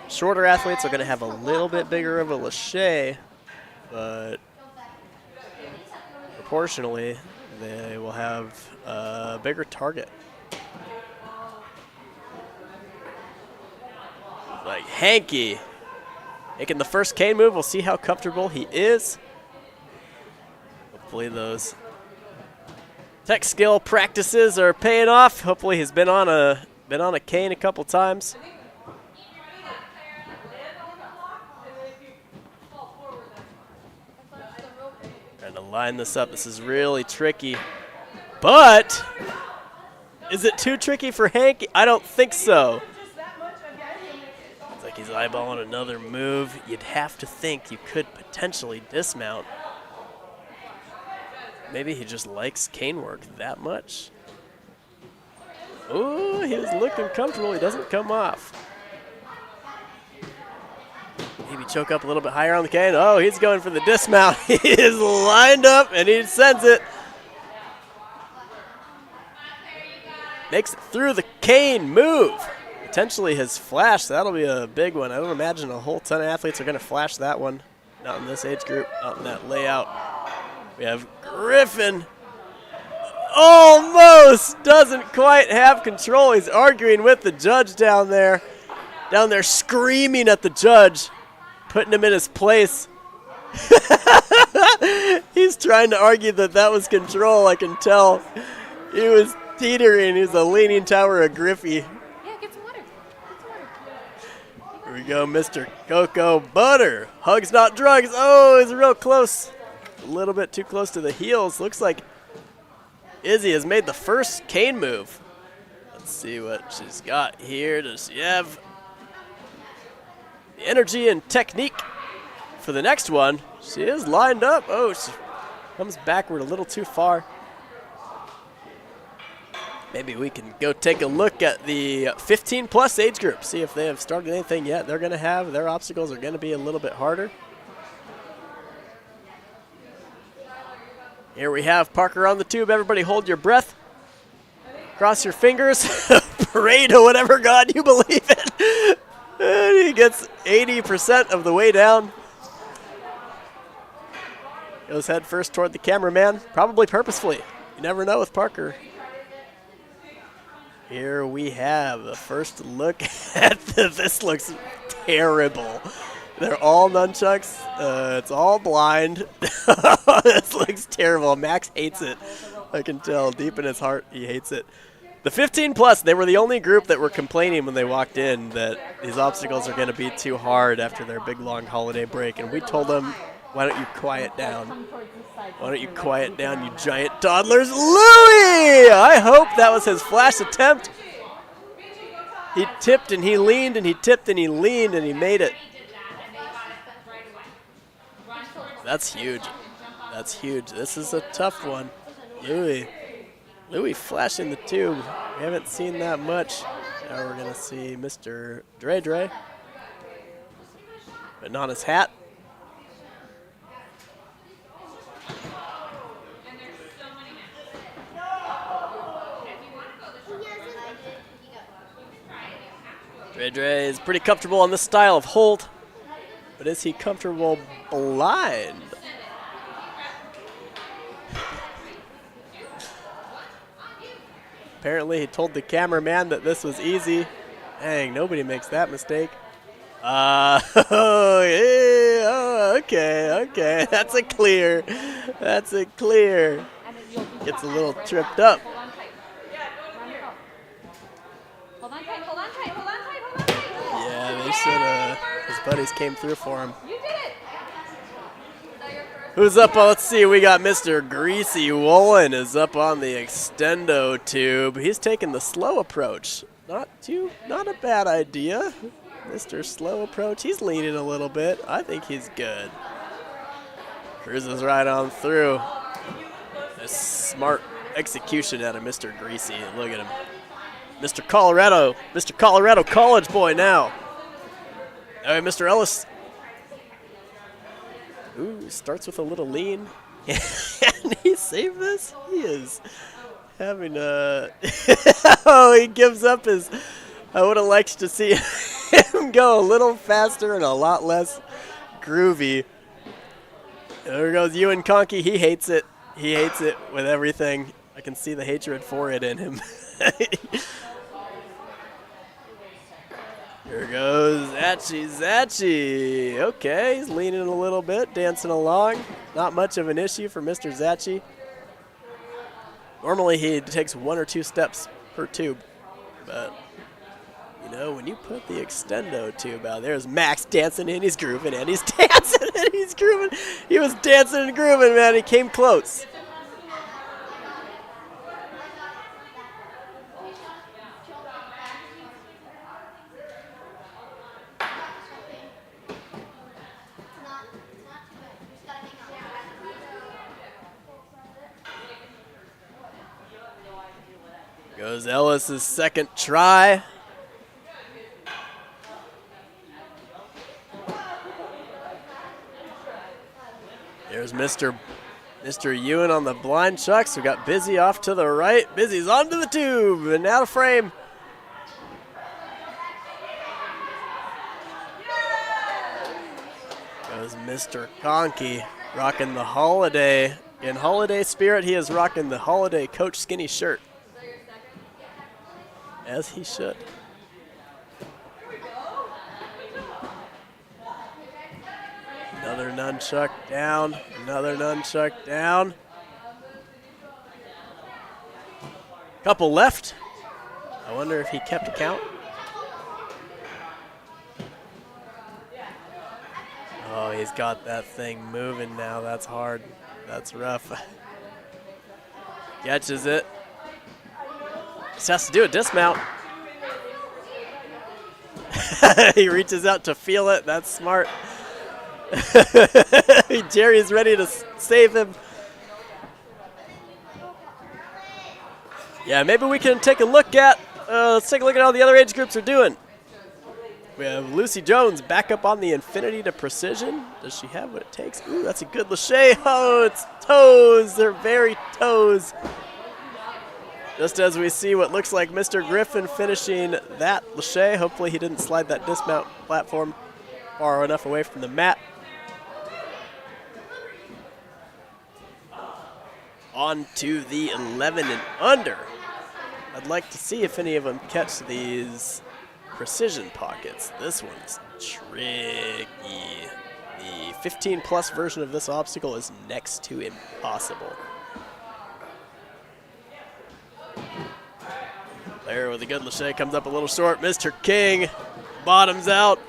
Shorter athletes are going to have a little bit bigger of a lache, but proportionally, they will have a bigger target. Like Hanky making the first cane move. We'll see how comfortable he is. Hopefully those tech skill practices are paying off. Hopefully he's been on a cane a couple times. Trying to line this up. This is really tricky. But is it too tricky for Hanky? I don't think so. It's like he's eyeballing another move. You'd have to think you could potentially dismount. Maybe he just likes cane work that much. Ooh, he's looking comfortable. He doesn't come off. Maybe choke up a little bit higher on the cane. Oh, he's going for the dismount. He is lined up, and he sends it. Makes it through the cane move. Potentially his flash. That'll be a big one. I don't imagine a whole ton of athletes are going to flash that one. Not in this age group, not in that layout. We have Griffin. Almost doesn't quite have control. He's arguing with the judge down there screaming at the judge, putting him in his place. He's trying to argue that was control. I can tell. He was teetering. He's a leaning tower of Griffey. Yeah, get some water. Get some water. Here we go, Mr. Cocoa Butter. Hugs, not drugs. Oh, he's real close. A little bit too close to the heels. Looks like Izzy has made the first cane move. Let's see what she's got here. Does she have the energy and technique for the next one? She is lined up. Oh, she comes backward a little too far. Maybe we can go take a look at the 15-plus age group, see if they have started anything yet. They're going to have their obstacles are going to be a little bit harder. Here we have Parker on the tube. Everybody hold your breath. Cross your fingers. Pray to whatever God you believe in. And he gets 80% of the way down. Goes head first toward the cameraman, probably purposefully. You never know with Parker. Here we have the first look at this. Looks terrible. They're all nunchucks. It's all blind. This looks terrible. Max hates it. I can tell deep in his heart he hates it. The 15-plus, they were the only group that were complaining when they walked in that these obstacles are going to be too hard after their big, long holiday break. And we told them Why don't you quiet down? Come towards this side. Why don't you quiet down, you giant toddlers? Louis! I hope that was his flash attempt. He tipped and he leaned and he tipped and he leaned and he made it. That's huge. That's huge. This is a tough one. Louis flashing the tube. We haven't seen that much. Now we're going to see Mr. Dre. Putting on his hat. Dre is pretty comfortable on this style of hold, but is he comfortable blind? Apparently he told the cameraman that this was easy. Dang, nobody makes that mistake. Oh, yeah, oh, okay, that's a clear. That's a clear. Gets a little tripped up. Yeah, they should his buddies came through for him. Who's up? Let's see. We got Mr. Greasy Woolen is up on the extendo tube. He's taking the slow approach. Not a bad idea. Mr. Slow Approach. He's leaning a little bit. I think he's good. Cruises right on through. A smart execution out of Mr. Greasy. Look at him. Mr. Colorado college boy now. All right, Mr. Ellis. Ooh, starts with a little lean. Can he save this? He is having a... oh, he gives up his... I would have liked to see him go a little faster and a lot less groovy. There goes Ewan Conkey. He hates it. He hates it with everything. I can see the hatred for it in him. Here goes Zachi. Okay, he's leaning a little bit, dancing along. Not much of an issue for Mr. Zachi. Normally he takes 1 or 2 steps per tube, but you know, when you put the extendo tube out, there's Max dancing and he's grooving and he's dancing and he's grooving. He was dancing and grooving, man. He came close. Goes Ellis's second try. There's Mr. Ewan on the blind chucks. We got Busy off to the right. Busy's onto the tube and out of frame. Goes Mr. Conkey rocking the holiday. In holiday spirit, he is rocking the holiday Coach Skinny shirt. As he should. Another nunchuck down. Another nunchuck down. Couple left. I wonder if he kept count. Oh, he's got that thing moving now. That's hard. That's rough. Catches it. Just has to do a dismount. He reaches out to feel it. That's smart. Jerry's ready to save him. Yeah, maybe we can take a look at, let's take a look at how the other age groups are doing. We have Lucy Jones back up on the Infinity to Precision. Does she have what it takes? Ooh, that's a good Lachey. Oh, it's toes. They're very toes. Just as we see what looks like Mr. Griffin finishing that Lachey. Hopefully he didn't slide that dismount platform far enough away from the mat. On to the 11 and under. I'd like to see if any of them catch these precision pockets. This one's tricky. The 15-plus version of this obstacle is next to impossible. There with a good Lachey comes up a little short. Mr. King bottoms out.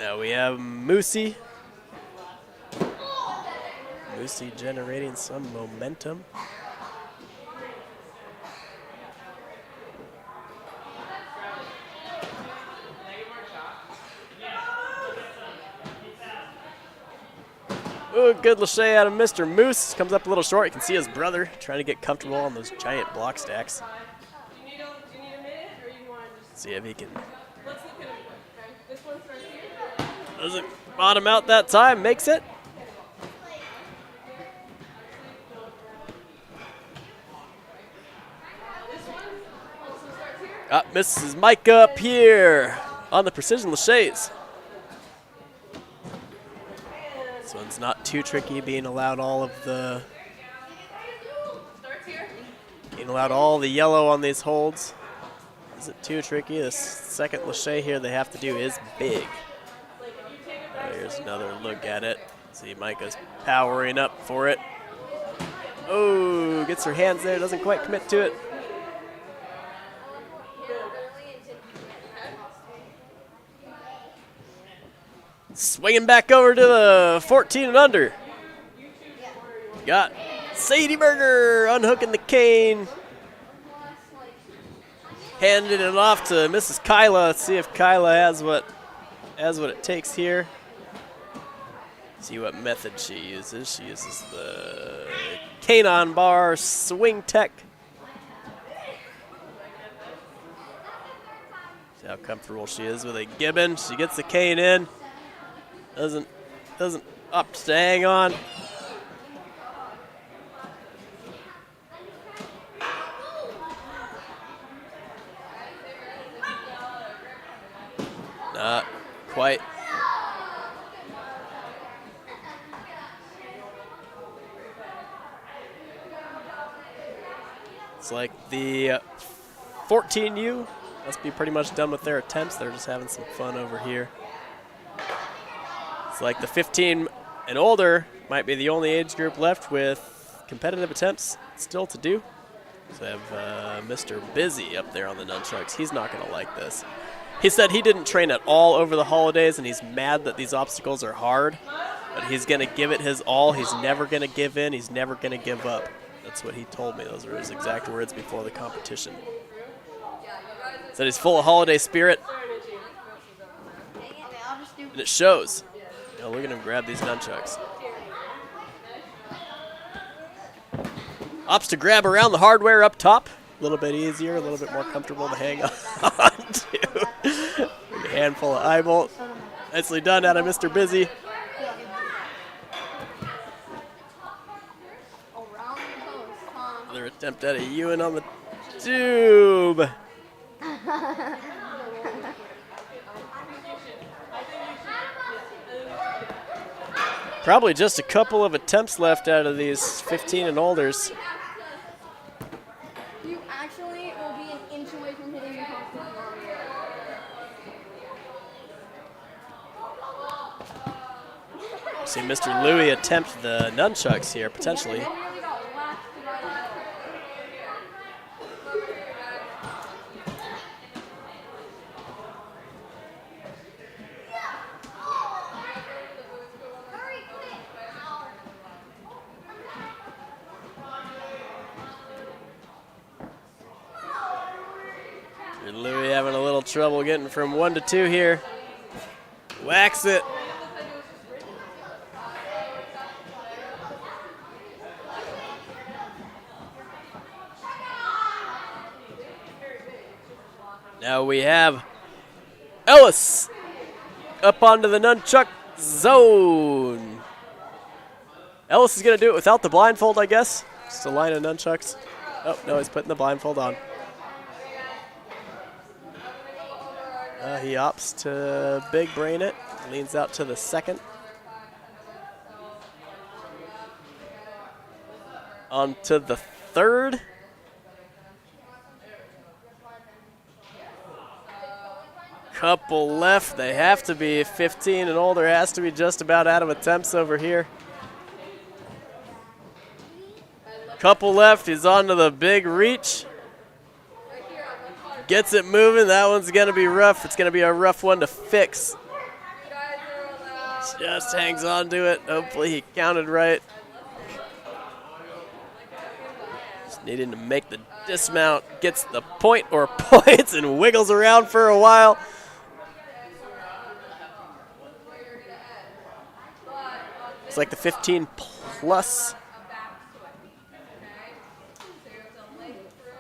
Now we have Moosey. Moosey generating some momentum. Ooh, good lâché out of Mr. Moose. Comes up a little short. You can see his brother trying to get comfortable on those giant block stacks. See if he can. Doesn't bottom out that time. Makes it. Misses Mike up here on the precision lâchés. This one's not too tricky, being allowed all the yellow on these holds. Isn't too tricky. This second lâché here they have to do is big. Here's another look at it. See, Micah's powering up for it. Oh, gets her hands there, doesn't quite commit to it. Swinging back over to the 14 and under. Got Sadie Berger unhooking the cane. Handing it off to Mrs. Kyla. Let's see if Kyla has what it takes here. See what method she uses. She uses the cane-on bar swing tech. See how comfortable she is with a gibbon. She gets the cane in. Doesn't opt to hang on. Not quite. It's like the 14U must be pretty much done with their attempts. They're just having some fun over here. It's like the 15 and older might be the only age group left with competitive attempts still to do. So I have Mr. Busy up there on the nunchucks. He's not going to like this. He said he didn't train at all over the holidays, and he's mad that these obstacles are hard, but he's going to give it his all. He's never going to give in. He's never going to give up. That's what he told me. Those are his exact words before the competition. Said he's full of holiday spirit, and it shows. You know, look at him grab these nunchucks. Opts to grab around the hardware up top. A little bit easier, a little bit more comfortable to hang on to. A handful of eye bolt. Nicely done out of Mr. Busy. Another attempt at a Ewan on the tube. Probably just a couple of attempts left out of these 15 and olders. You actually will be an inch away from hitting the competition. See Mr. Louie attempt the nunchucks here, potentially. Louie having a little trouble getting from 1 to 2 here. Whacks it. Now we have Ellis up onto the nunchuck zone. Ellis is going to do it without the blindfold, I guess. Just a line of nunchucks. Oh, no, he's putting the blindfold on. He opts to big brain it, leans out to the second. On to the third. Couple left. They have to be 15 and older. Has to be just about out of attempts over here. Couple left. He's on to the big reach. Gets it moving. That one's going to be rough. It's going to be a rough one to fix. Just hangs on to it. Hopefully he counted right. Just needing to make the dismount. Gets the point or points and wiggles around for a while. It's like the 15 plus.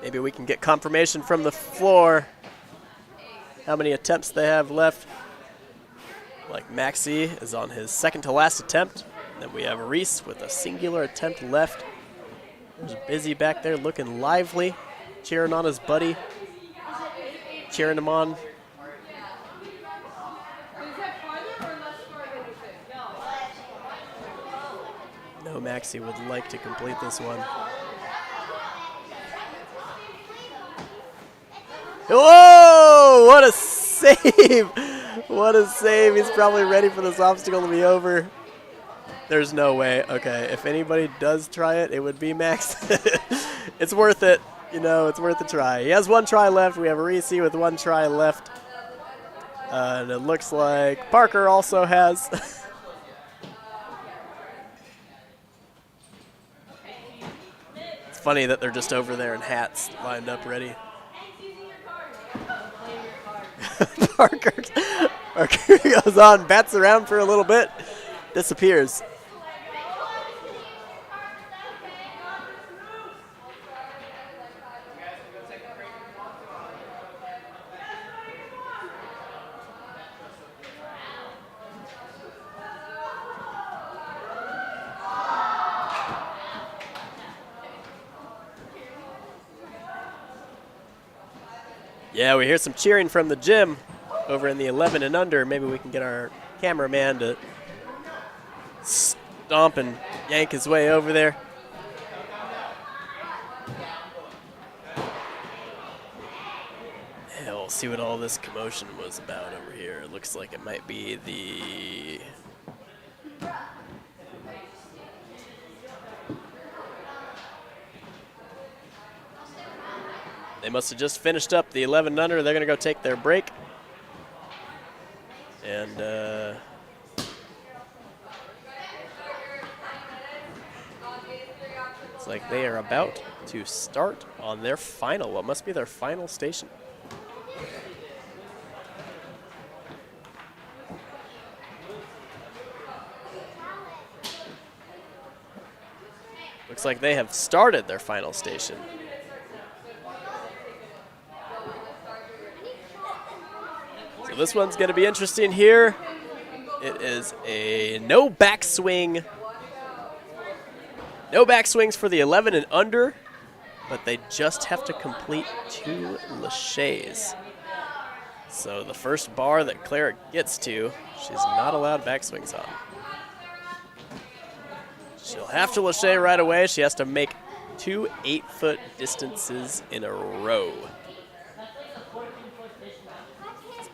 Maybe we can get confirmation from the floor how many attempts they have left. Like Maxi is on his second to last attempt. Then we have Reese with a singular attempt left. There's Busy back there looking lively, cheering on his buddy, cheering him on. No, Maxi would like to complete this one. Whoa! What a save! What a save. He's probably ready for this obstacle to be over. There's no way. Okay, if anybody does try it, it would be Max. It's worth it. You know, it's worth a try. He has one try left. We have Reese with one try left. And it looks like Parker also has. It's funny that they're just over there in hats lined up ready. Parker goes on, bats around for a little bit, disappears. Yeah, we hear some cheering from the gym over in the 11 and under. Maybe we can get our cameraman to stomp and yank his way over there. Yeah, we'll see what all this commotion was about over here. It looks like it might be the... They must have just finished up the 11 under. They're going to go take their break. And it's like they are about to start on their final, what must be their final station. Looks like they have started their final station. So this one's going to be interesting here. It is a no backswing. No backswings for the 11 and under, but they just have to complete 2 laches. So the first bar that Clara gets to, she's not allowed backswings on. She'll have to lache right away. She has to make 2 8-foot distances in a row.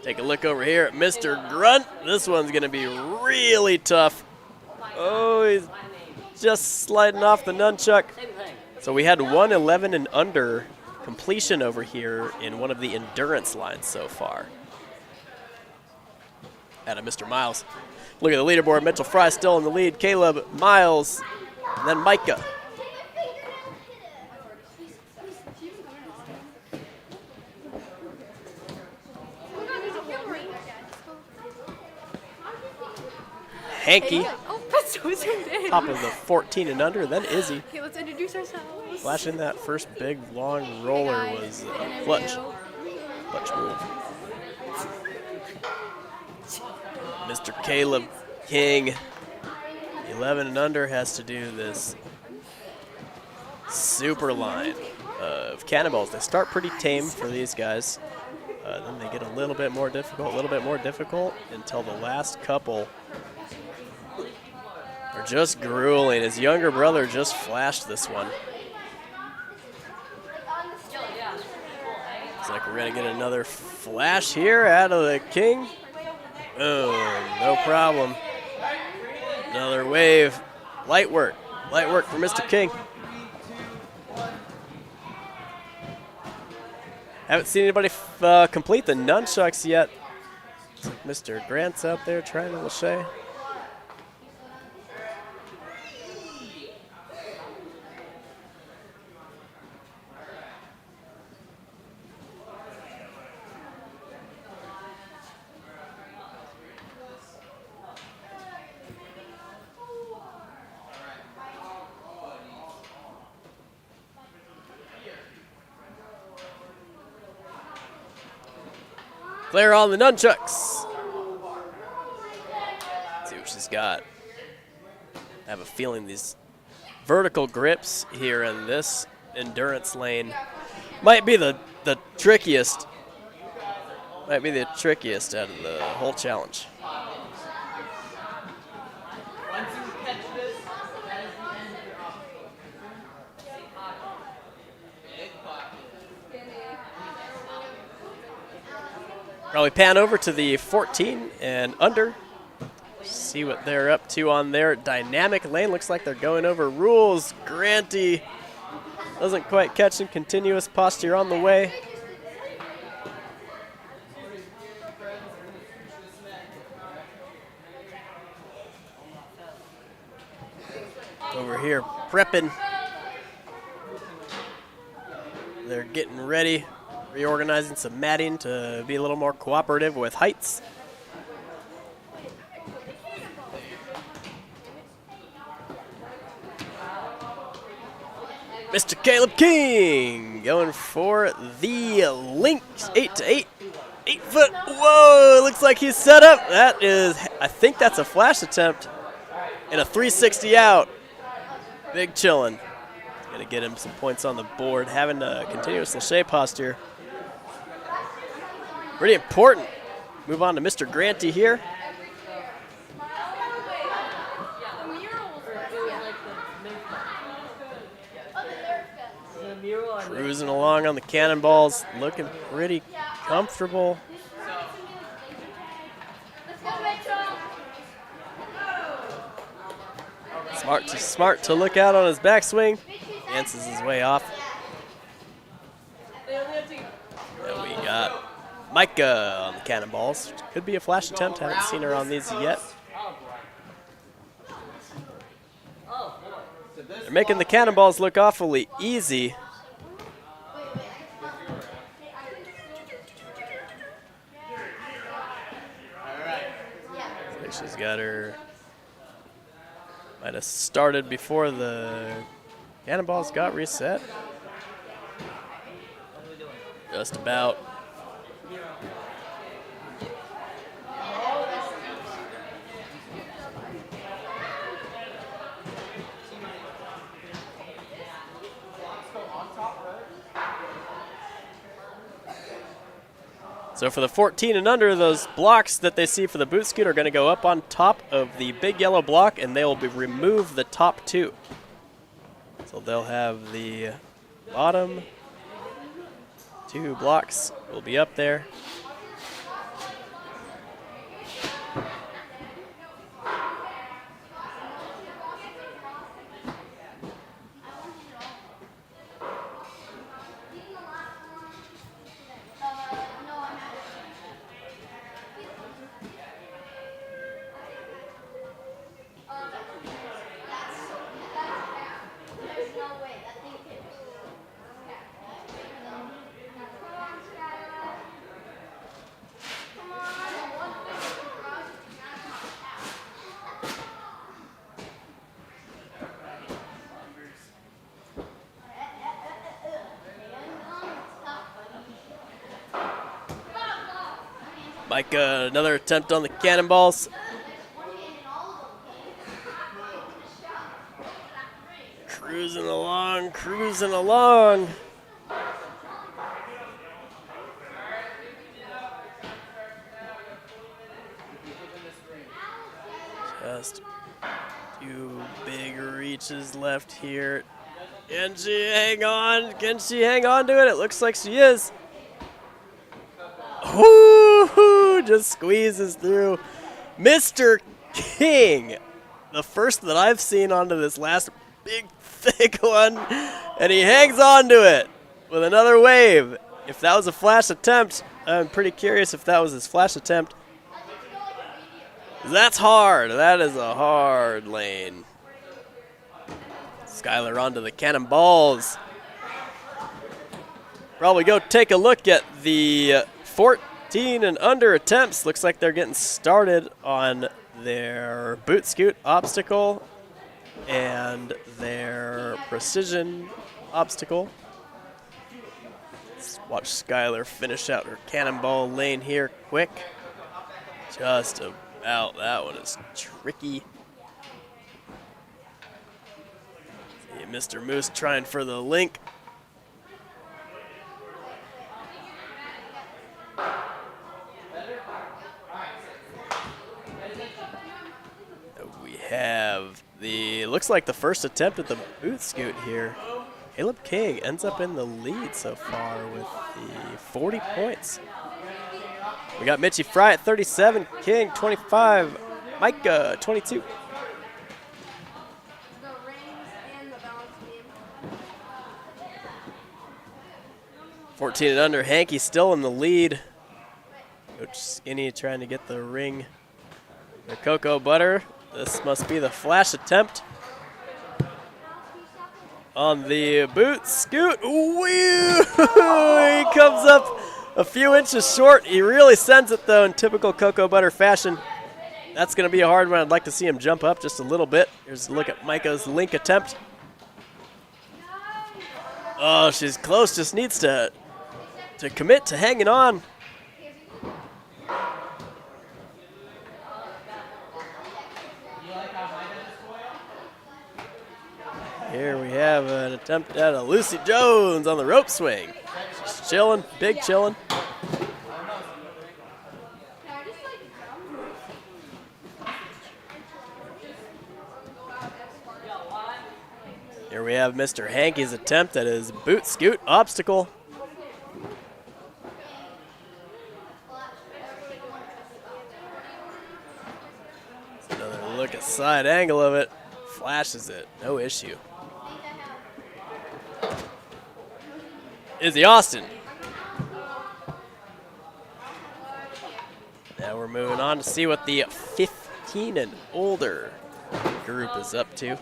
Take a look over here at Mr. Grunt. This one's going to be really tough. Oh, he's just sliding off the nunchuck. So we had 1 11 and under completion over here in one of the endurance lines so far. Out of Mr. Miles. Look at the leaderboard. Mitchell Fry still in the lead. Caleb, Miles, and then Micah. Hanky, top of the 14 and under, then Izzy. Okay, let's introduce ourselves. Flashing that first big long roller was a clutch move. Mr. Caleb King, 11 and under, has to do this super line of cannonballs. They start pretty tame for these guys. Then they get a little bit more difficult, until the last couple are just grueling. His younger brother just flashed this one. Looks like we're going to get another flash here out of the King. Boom, no problem. Another wave. Light work for Mr. King. Haven't seen anybody complete the nunchucks yet. Looks like Mr. Grant's out there trying to lache. Claire on the nunchucks. Let's see what she's got. I have a feeling these vertical grips here in this endurance lane might be the trickiest. Might be the trickiest out of the whole challenge. Probably pan over to the 14 and under. See what they're up to on their dynamic lane. Looks like they're going over rules. Granty doesn't quite catch him. Continuous posture on the way. Over here prepping. They're getting ready. Reorganizing some matting to be a little more cooperative with heights. Mr. Caleb King going for the links. 8 to 8. 8 foot. Whoa, it looks like he's set up. That is, I think that's a flash attempt. And a 360 out. Big chillin'. Gonna get him some points on the board. Having a continuous lâché posture. Pretty important. Move on to Mr. Granty here. Cruising along on the cannonballs, looking pretty comfortable. Smart to look out on his backswing. Dances his way off. Then we got Micah on the cannonballs. Could be a flash attempt. Haven't seen her on these yet. They're making the cannonballs look awfully easy. I think she's got her. Might have started before the cannonballs got reset. Just about. So for the 14 and under, those blocks that they see for the boot scoot are going to go up on top of the big yellow block, and they will remove the top two. So they'll have the bottom two blocks will be up there. Micah, another attempt on the cannonballs. Cruising along, cruising along. Just two big reaches left here. Can she hang on? Can she hang on to it? It looks like she is. Woo-hoo, just squeezes through. Mr. King, the first that I've seen onto this last big, thick one, and he hangs on to it with another wave. If that was a flash attempt, I'm pretty curious if that was his flash attempt. That's hard. That is a hard lane. Skylar onto the cannonballs. Probably go take a look at the 14 and under attempts. Looks like they're getting started on their boot scoot obstacle and their precision obstacle. Let's watch Skylar finish out her cannonball lane here quick. Just about. That one is tricky. See Mr. Moose trying for the link. We have looks like the first attempt at the boot scoot here. Caleb King ends up in the lead so far with the 40 points. We got Mitchie Fry at 37, King 25, Micah 22. 14 and under, Hankey still in the lead. Coach Skinny trying to get the ring. The cocoa butter. This must be the flash attempt. On the boot scoot. Woo! He comes up a few inches short. He really sends it though in typical cocoa butter fashion. That's going to be a hard one. I'd like to see him jump up just a little bit. Here's a look at Micah's link attempt. Oh, she's close. Just needs to commit to hanging on. Here we have an attempt at a Lucy Jones on the rope swing. She's chilling, big chilling. Here we have Mr. Hankey's attempt at his boot scoot obstacle. Another look at side angle of it. Flashes it, no issue. Izzy Austin. Now we're moving on to see what the 15 and older group is up to.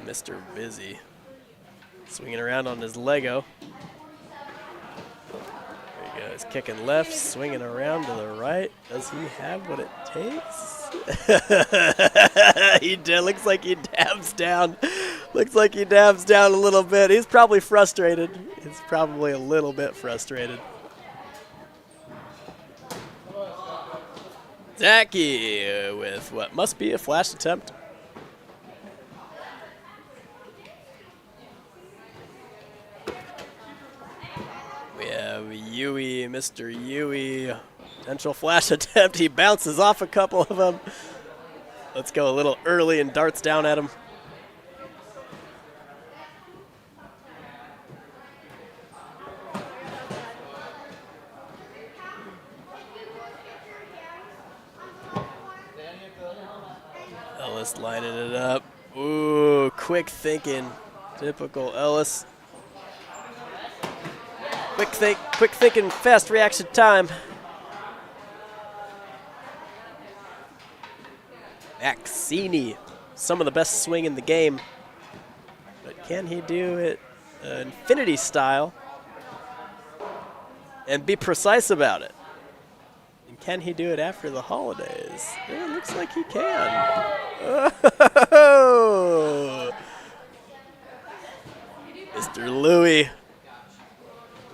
Mr. Busy swinging around on his Lego. There he goes, kicking left, swinging around to the right. Does he have what it takes? Looks like he dabs down. Looks like he dabs down a little bit. He's probably frustrated. He's probably a little bit frustrated. Zachy with what must be a flash attempt. We have Yui, Mr. Yui. Potential flash attempt. He bounces off a couple of them. Let's go a little early and darts down at him. Ellis lining it up. Ooh, quick thinking. Typical Ellis. Quick thinking, fast reaction time. Maxini, some of the best swing in the game. But can he do it infinity style and be precise about it? And can he do it after the holidays? It looks like he can. Oh! Mr. Louie.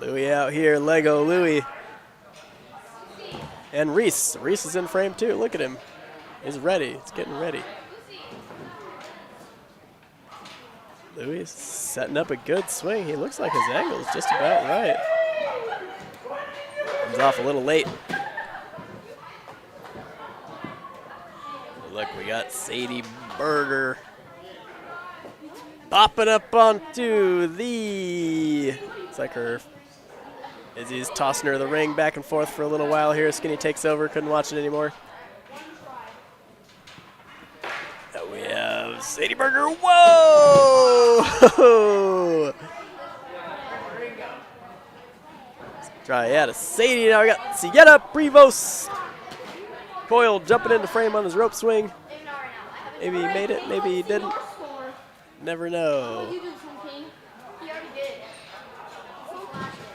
Louie out here, Lego Louie. And Reese. Reese is in frame too. Look at him. He's ready. He's getting ready. Louis setting up a good swing. He looks like his angle is just about right. Comes off a little late. Look, we got Sadie Berger bopping up onto the... It's like her... Izzy's tossing her the ring back and forth for a little while here. Skinny takes over. Couldn't watch it anymore. We have Sadie Berger. Whoa! Let's try out a Sadie. Now we got Sienna Privos. Coyle jumping into frame on his rope swing. Maybe he made it, maybe he didn't. Never know.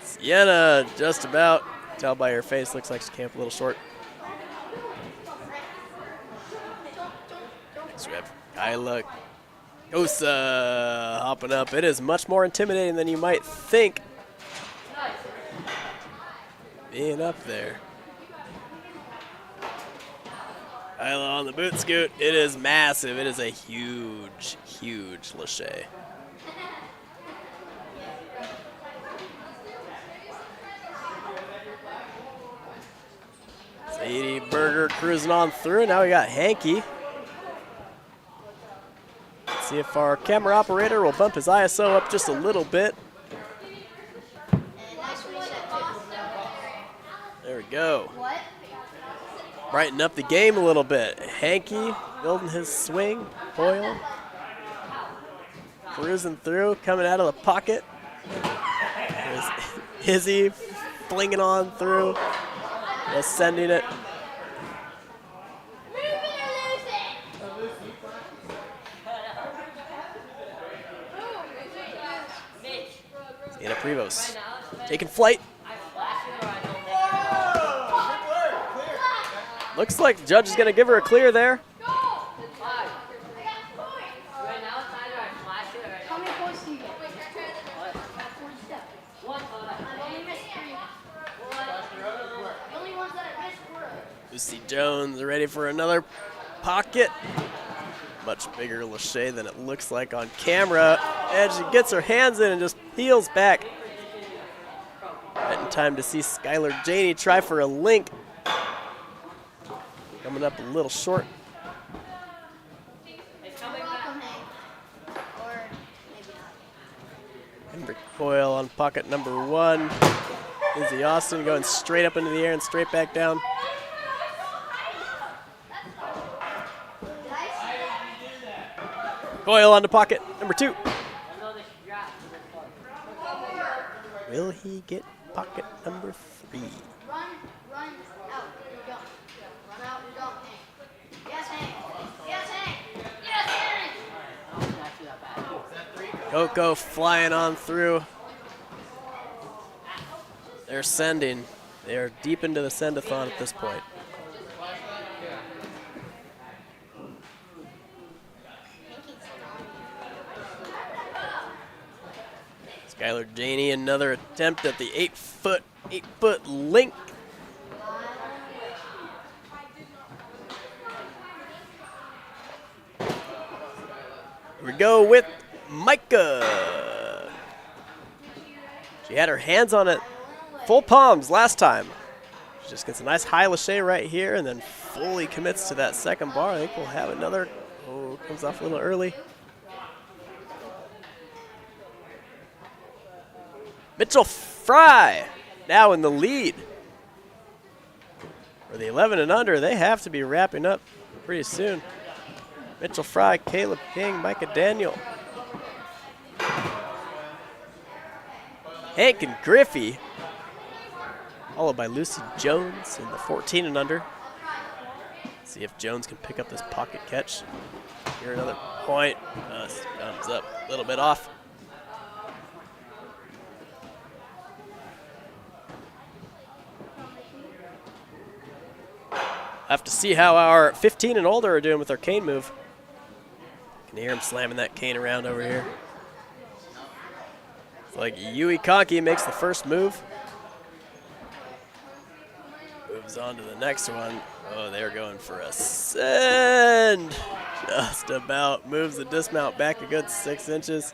Sienna just about. Tell by her face, looks like she came up a little short. Next we have Osa hopping up. It is much more intimidating than you might think. Being up there. Isla on the boot scoot. It is massive. It is a huge, huge Lachey. Sadie Berger cruising on through. Now we got Hanky. Let's see if our camera operator will bump his ISO up just a little bit. There we go. What? Brighten up the game a little bit. Hanky building his swing. Boyle cruising through, coming out of the pocket. There's Izzy flinging on through. Just sending it. Sienna Prevos taking flight. Looks like the judge is going to give her a clear there. How many points do you get? 47. I only missed 3. The only ones that I missed were. Lucy Jones ready for another pocket. Much bigger Lachey than it looks like on camera. And she gets her hands in and just peels back. Right in time to see Skylar Janey try for a link. Coming up a little short. Welcome, Hank. Or maybe not. Hendrick Boyle on pocket number 1. Izzy Austin going straight up into the air and straight back down. Boyle onto pocket number 2. Will he get pocket number 3? Run out. You don't. Run out. You don't, Hank. Yes, Hank. Yes, Hank. Yes, Hank. Coco flying on through. They're sending. They are deep into the Send-A-Thon at this point. Skylar Janey, another attempt at the 8-foot link. Here we go with Micah. She had her hands on it, full palms last time. She just gets a nice high Lachey right here and then fully commits to that second bar. I think we'll have another. Oh, comes off a little early. Mitchell Fry now in the lead. For the 11 and under, they have to be wrapping up pretty soon. Mitchell Fry, Caleb King, Micah Daniel. Hank and Griffey, followed by Lucy Jones in the 14 and under. See if Jones can pick up this pocket catch. Here another point. Thumbs up, a little bit off. Have to see how our 15 and older are doing with their cane move. Can hear him slamming that cane around over here. It's like Yui Konki makes the first move. Moves on to the next one. Oh, they're going for a send. Just about moves the dismount back a good 6 inches.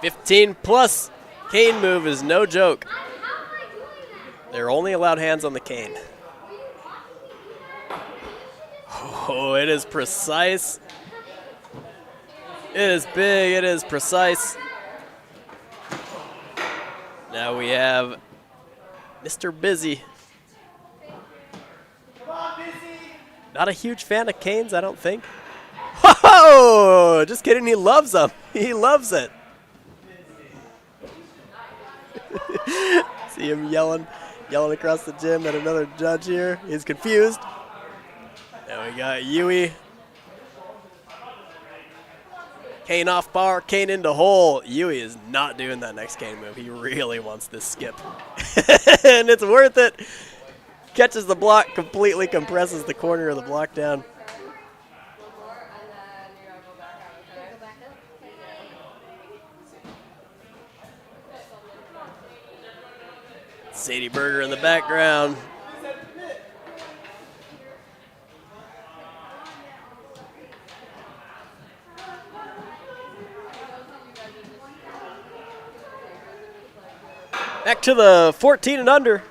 Fifteen plus cane move is no joke. They're only allowed hands on the cane. Oh, it is precise. It is big. It is precise. Now we have Mr. Busy. Not a huge fan of canes, I don't think. Whoa! Just kidding, he loves them. He loves it. See him yelling across the gym at another judge here. He's confused. Now we got Yui. Cane off bar, cane into hole. Yui is not doing that next cane move. He really wants this skip. And it's worth it. Catches the block, completely compresses the corner of the block down. Sadie Berger in the background. Back to the 14 and under.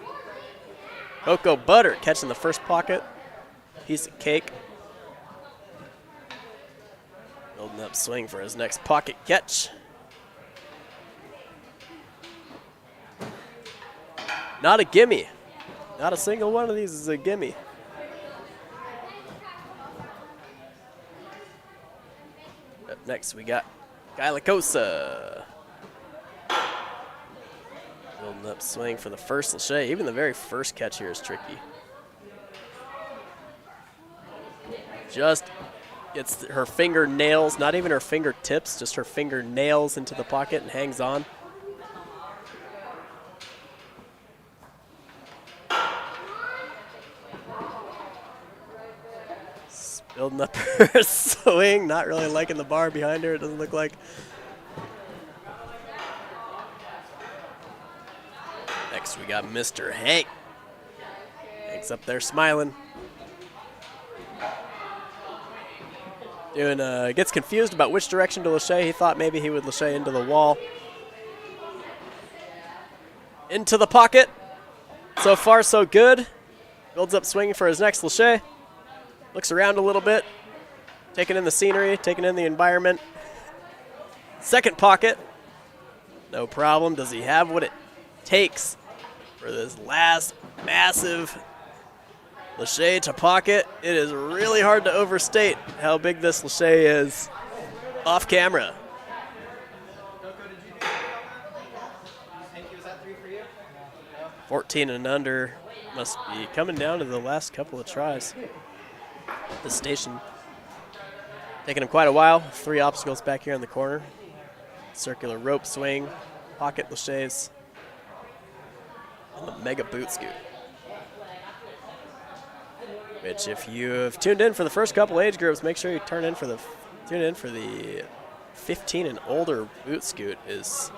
Cocoa Butter catching the first pocket. Piece of cake. Building up swing for his next pocket catch. Not a gimme. Not a single one of these is a gimme. Up next we got Gylicosa. Building up swing for the first Lachey. Even the very first catch here is tricky. Just gets her fingernails, not even her fingertips, just her fingernails into the pocket and hangs on. Building up her swing, not really liking the bar behind her, it doesn't look like. Next we got Mr. Hank. Hank's up there smiling. Gets confused about which direction to Lachey. He thought maybe he would Lachey into the wall. Into the pocket. So far so good. Builds up swinging for his next Lachey. Looks around a little bit. Taking in the scenery, taking in the environment. Second pocket. No problem. Does he have what it takes for this last massive Lachey to pocket? It is really hard to overstate how big this Lachey is off camera. 14 and under must be coming down to the last couple of tries. The station taking him quite a while. 3 obstacles back here in the corner. Circular rope swing, pocket Lacheys, and the mega boot scoot. Which, if you have tuned in for the first couple age groups, make sure you tune in for the 15 and older boot scoot. Is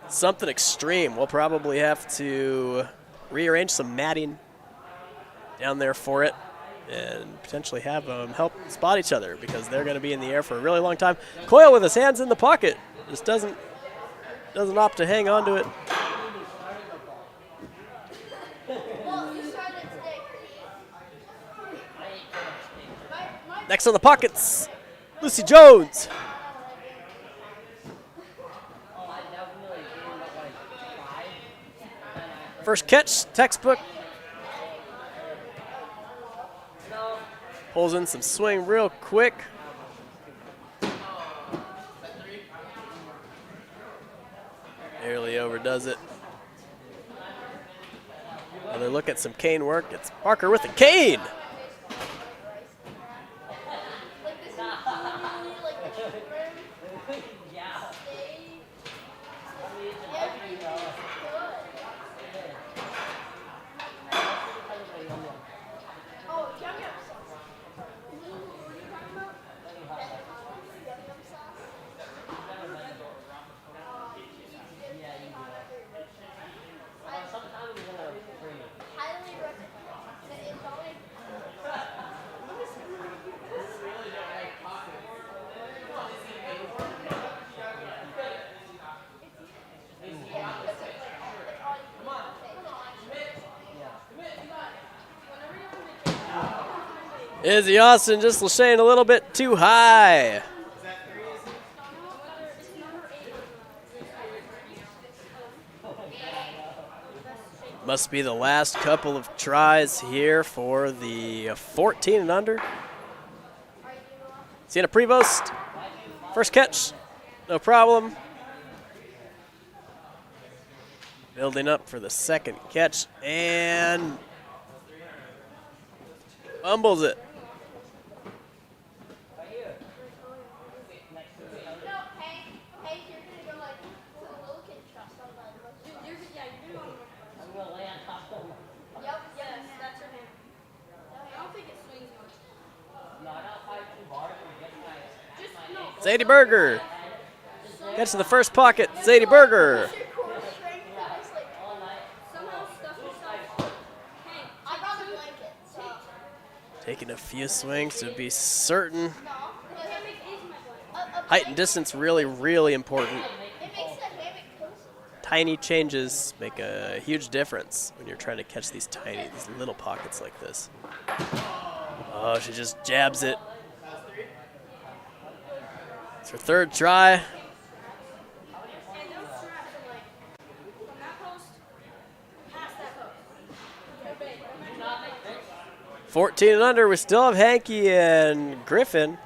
something extreme. We'll probably have to rearrange some matting down there for it and potentially have them help spot each other because they're going to be in the air for a really long time. Coyle with his hands in the pocket just doesn't opt to hang on to it. Next on the pockets, Lucy Jones. First catch, textbook. Pulls in some swing real quick. Barely overdoes it. Another look at some cane work. It's Parker with a cane. Izzy Austin just Lashane a little bit too high. Must be the last couple of tries here for the 14 and under. Sienna Prevost, first catch, no problem. Building up for the second catch and fumbles it. Zadie Berger. Gets to the first pocket. Zadie Berger. Taking a few swings to be certain. Height and distance really, really important. Tiny changes make a huge difference when you're trying to catch these little pockets like this. Oh, she just jabs it. It's her third try. 14 and under, we still have Hankey and Griffin.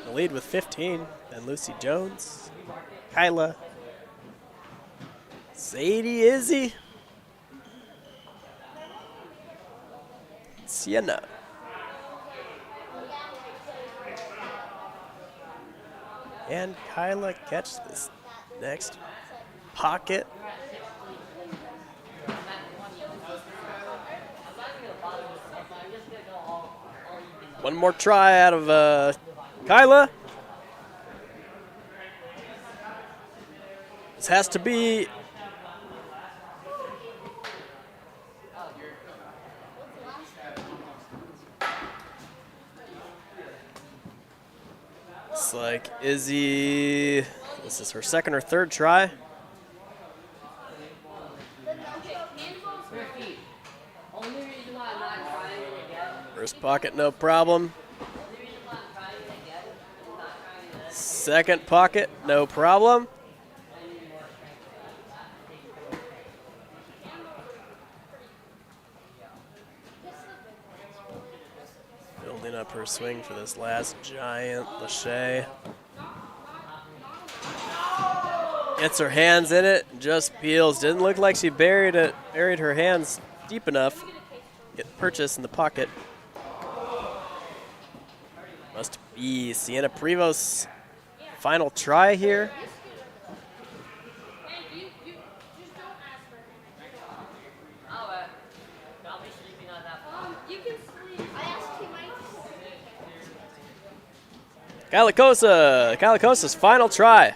The lead with 15. And Lucy Jones, Kyla, Zadie, Izzy, Sienna. And Kyla catch this next pocket. One more try out of Kyla. This has to be it's like Izzy. This is her second or third try. First pocket, no problem. Second pocket, no problem. Building up her swing for this last giant Lachey. Gets her hands in it, just peels. Didn't look like she buried her hands deep enough. Get purchase in the pocket. Must be Sienna Prevost. Final try here. Kyla-Kosa's final try.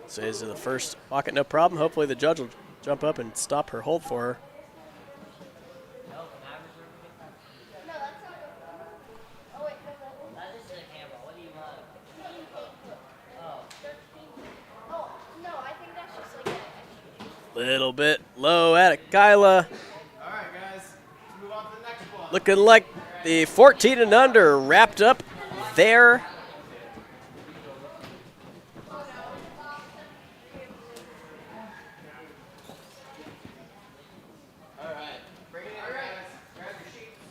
Says to the first pocket, no problem. Hopefully the judge will jump up and stop her hold for her. Little bit low at it, Kyla. All right, guys, let's move on to the next one. Looking like the 14 and under wrapped up there. All right, bring it in, guys. Grab your sheets.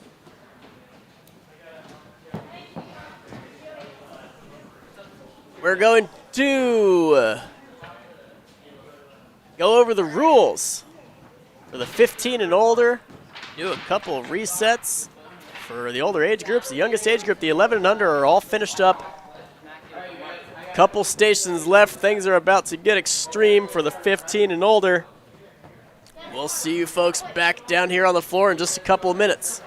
We're going to go over the rules for the 15 and older. Do a couple of resets for the older age groups. The youngest age group, the 11 and under, are all finished up. Couple stations left. Things are about to get extreme for the 15 and older. We'll see you folks back down here on the floor in just a couple of minutes.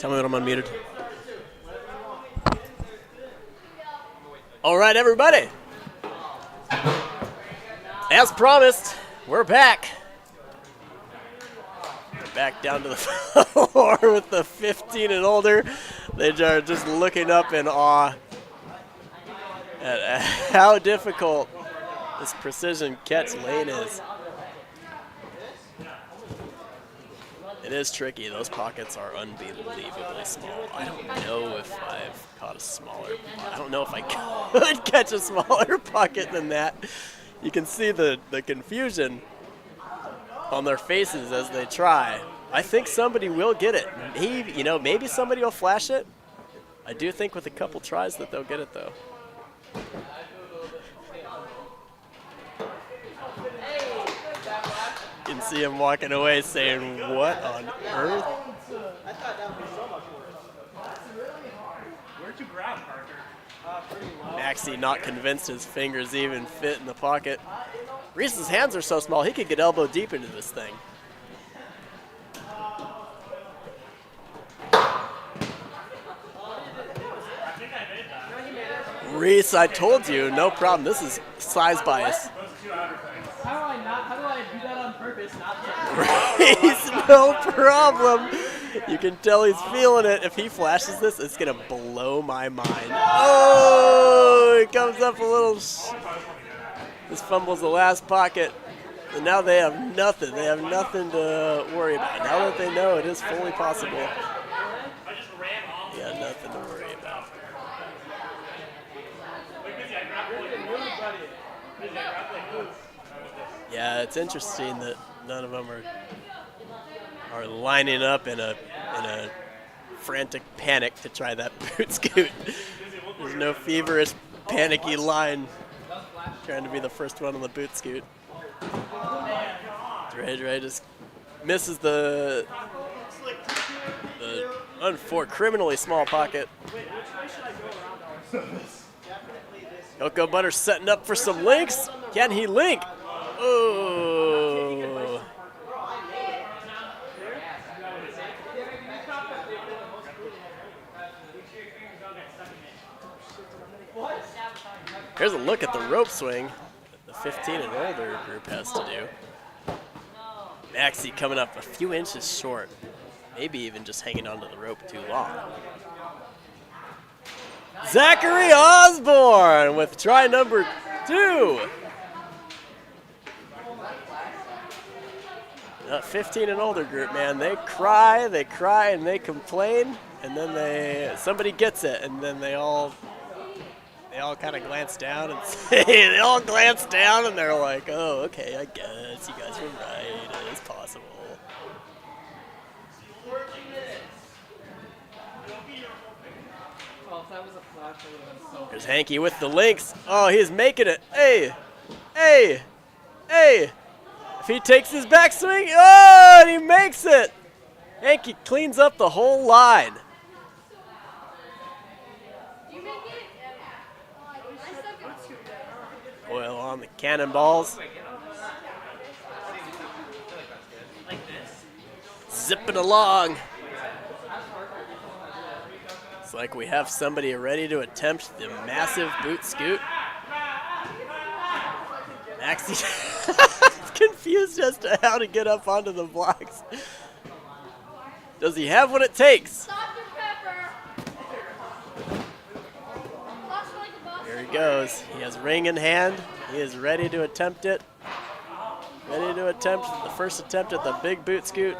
Tell me when I'm unmuted. All right, everybody. As promised, we're back. We're back down to the floor with the 15 and older. They are just looking up in awe at how difficult this precision catch lane is. It is tricky. Those pockets are unbelievably small. I don't know if I've caught a smaller. I don't know if I could catch a smaller pocket than that. You can see the confusion on their faces as they try. I think somebody will get it. Maybe somebody will flash it. I do think with a couple tries that they'll get it though. You can see him walking away saying, "What on earth?" I thought that would be so much worse. Where'd you grab, Parker? Pretty low. Maxie not convinced his fingers even fit in the pocket. Reese's hands are so small he could get elbow deep into this thing. Reese, I told you, no problem. This is size bias. How do I do that on purpose? Not Reese, no problem. You can tell he's feeling it. If he flashes this, it's going to blow my mind. Oh, it comes up a little. This fumbles the last pocket. And now they have nothing. They have nothing to worry about. Now that they know it is fully possible. Yeah, nothing to worry about. Yeah, it's interesting that none of them are lining up in a frantic panic to try that boot scoot. There's no feverish, panicky line trying to be the first one on the boot scoot. Dre just misses the criminally small pocket. Cocoa Butter setting up for some links. Can he link? Oh. Here's a look at the rope swing that the 15 and older group has to do. Maxie coming up a few inches short. Maybe even just hanging onto the rope too long. Zachary Osborne with try number 2. That 15 and older group, man, they cry, and they complain, and then somebody gets it, and then they all kind of glance down and say, they all glance down, and they're like, oh, okay, I guess you guys were right, it is possible. There's Hanky with the links. Oh, he's making it. Hey. If he takes his backswing, oh, and he makes it. Hanky cleans up the whole line. Oil on the cannonballs. Zipping along. It's like we have somebody ready to attempt the massive boot scoot. Maxie confused as to how to get up onto the blocks. Does he have what it takes? Here he goes. He has ring in hand. He is ready to attempt it. Ready to attempt the first attempt at the big boot scoot.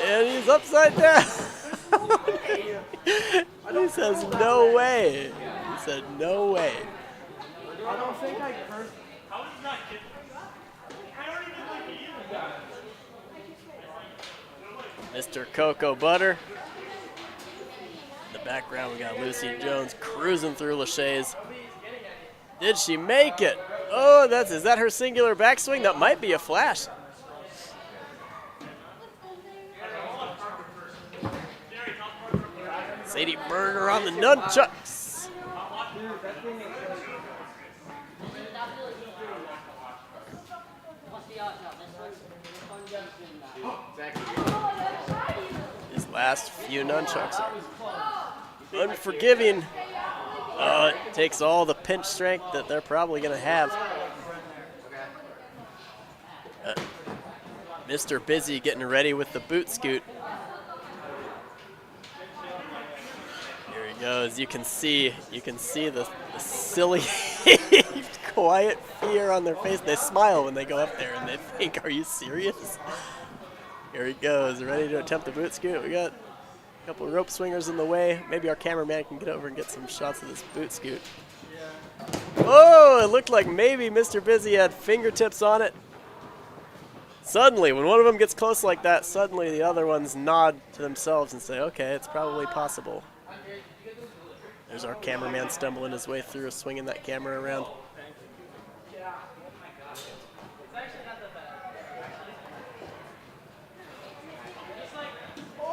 And he's upside down. He says, no way. He said, no way. I don't think I cursed. Mr. Cocoa Butter. In the background, we got Lucy Jones cruising through Lachey's. Did she make it? Oh, is that her singular backswing? That might be a flash. Sadie Burner on the nunchucks. last few nunchucks are unforgiving. It takes all the pinch strength that they're probably going to have. Mr. Busy getting ready with the boot scoot. Here he goes. You can see the silly, quiet fear on their face. They smile when they go up there and they think, "Are you serious?" Here he goes, ready to attempt the boot scoot. We got a couple of rope swingers in the way. Maybe our cameraman can get over and get some shots of this boot scoot. Oh, it looked like maybe Mr. Busy had fingertips on it. Suddenly, when one of them gets close like that, suddenly the other ones nod to themselves and say, okay, it's probably possible. There's our cameraman stumbling his way through, swinging that camera around.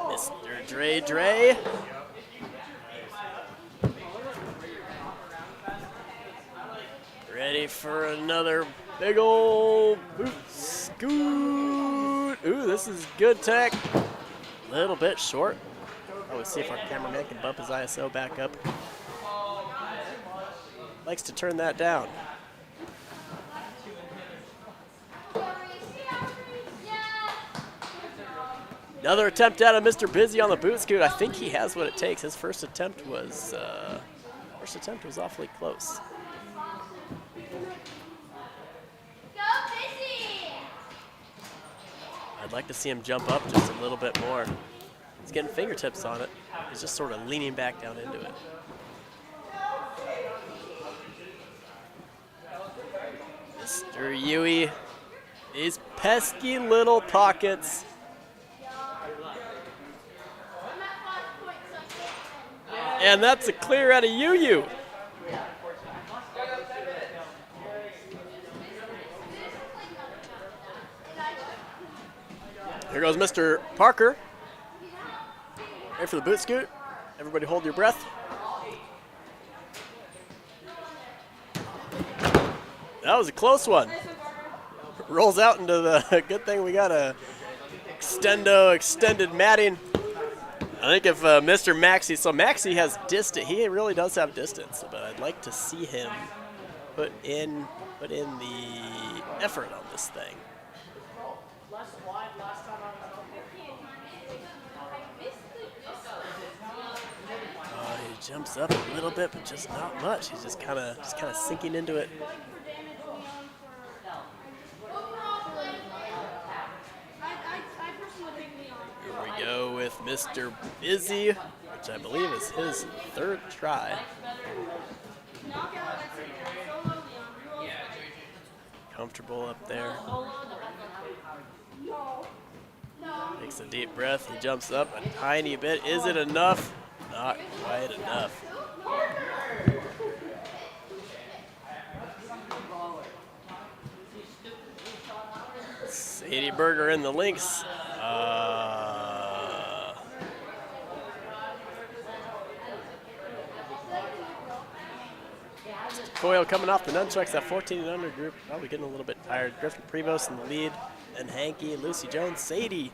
Mr. Dre. Ready for another big old boot scoot. Ooh, this is good tech. A little bit short. Let's see if our cameraman can bump his ISO back up. Likes to turn that down. Another attempt out of Mr. Busy on the boot scoot. I think he has what it takes. His first attempt was awfully close. I'd like to see him jump up just a little bit more. He's getting fingertips on it. He's just sort of leaning back down into it. Mr. Yui, these pesky little pockets. And that's a clear out of Yu. Here goes Mr. Parker. Ready for the boot scoot. Everybody hold your breath. That was a close one. Rolls out into the, good thing we got a extended matting. I think if Mr. Maxey, so Maxey has distance, he really does have distance, but I'd like to see him put in the effort on this thing. He jumps up a little bit, but just not much. He's just kind of sinking into it. Here we go with Mr. Busy, which I believe is his third try. Comfortable up there. Takes a deep breath. He jumps up a tiny bit. Is it enough? Not quite enough. Sadie Berger in the links. Coyle coming off the nunchucks, that 14 and under group, probably getting a little bit tired. Griffin Prevost in the lead, and Hanky, Lucy Jones, Sadie.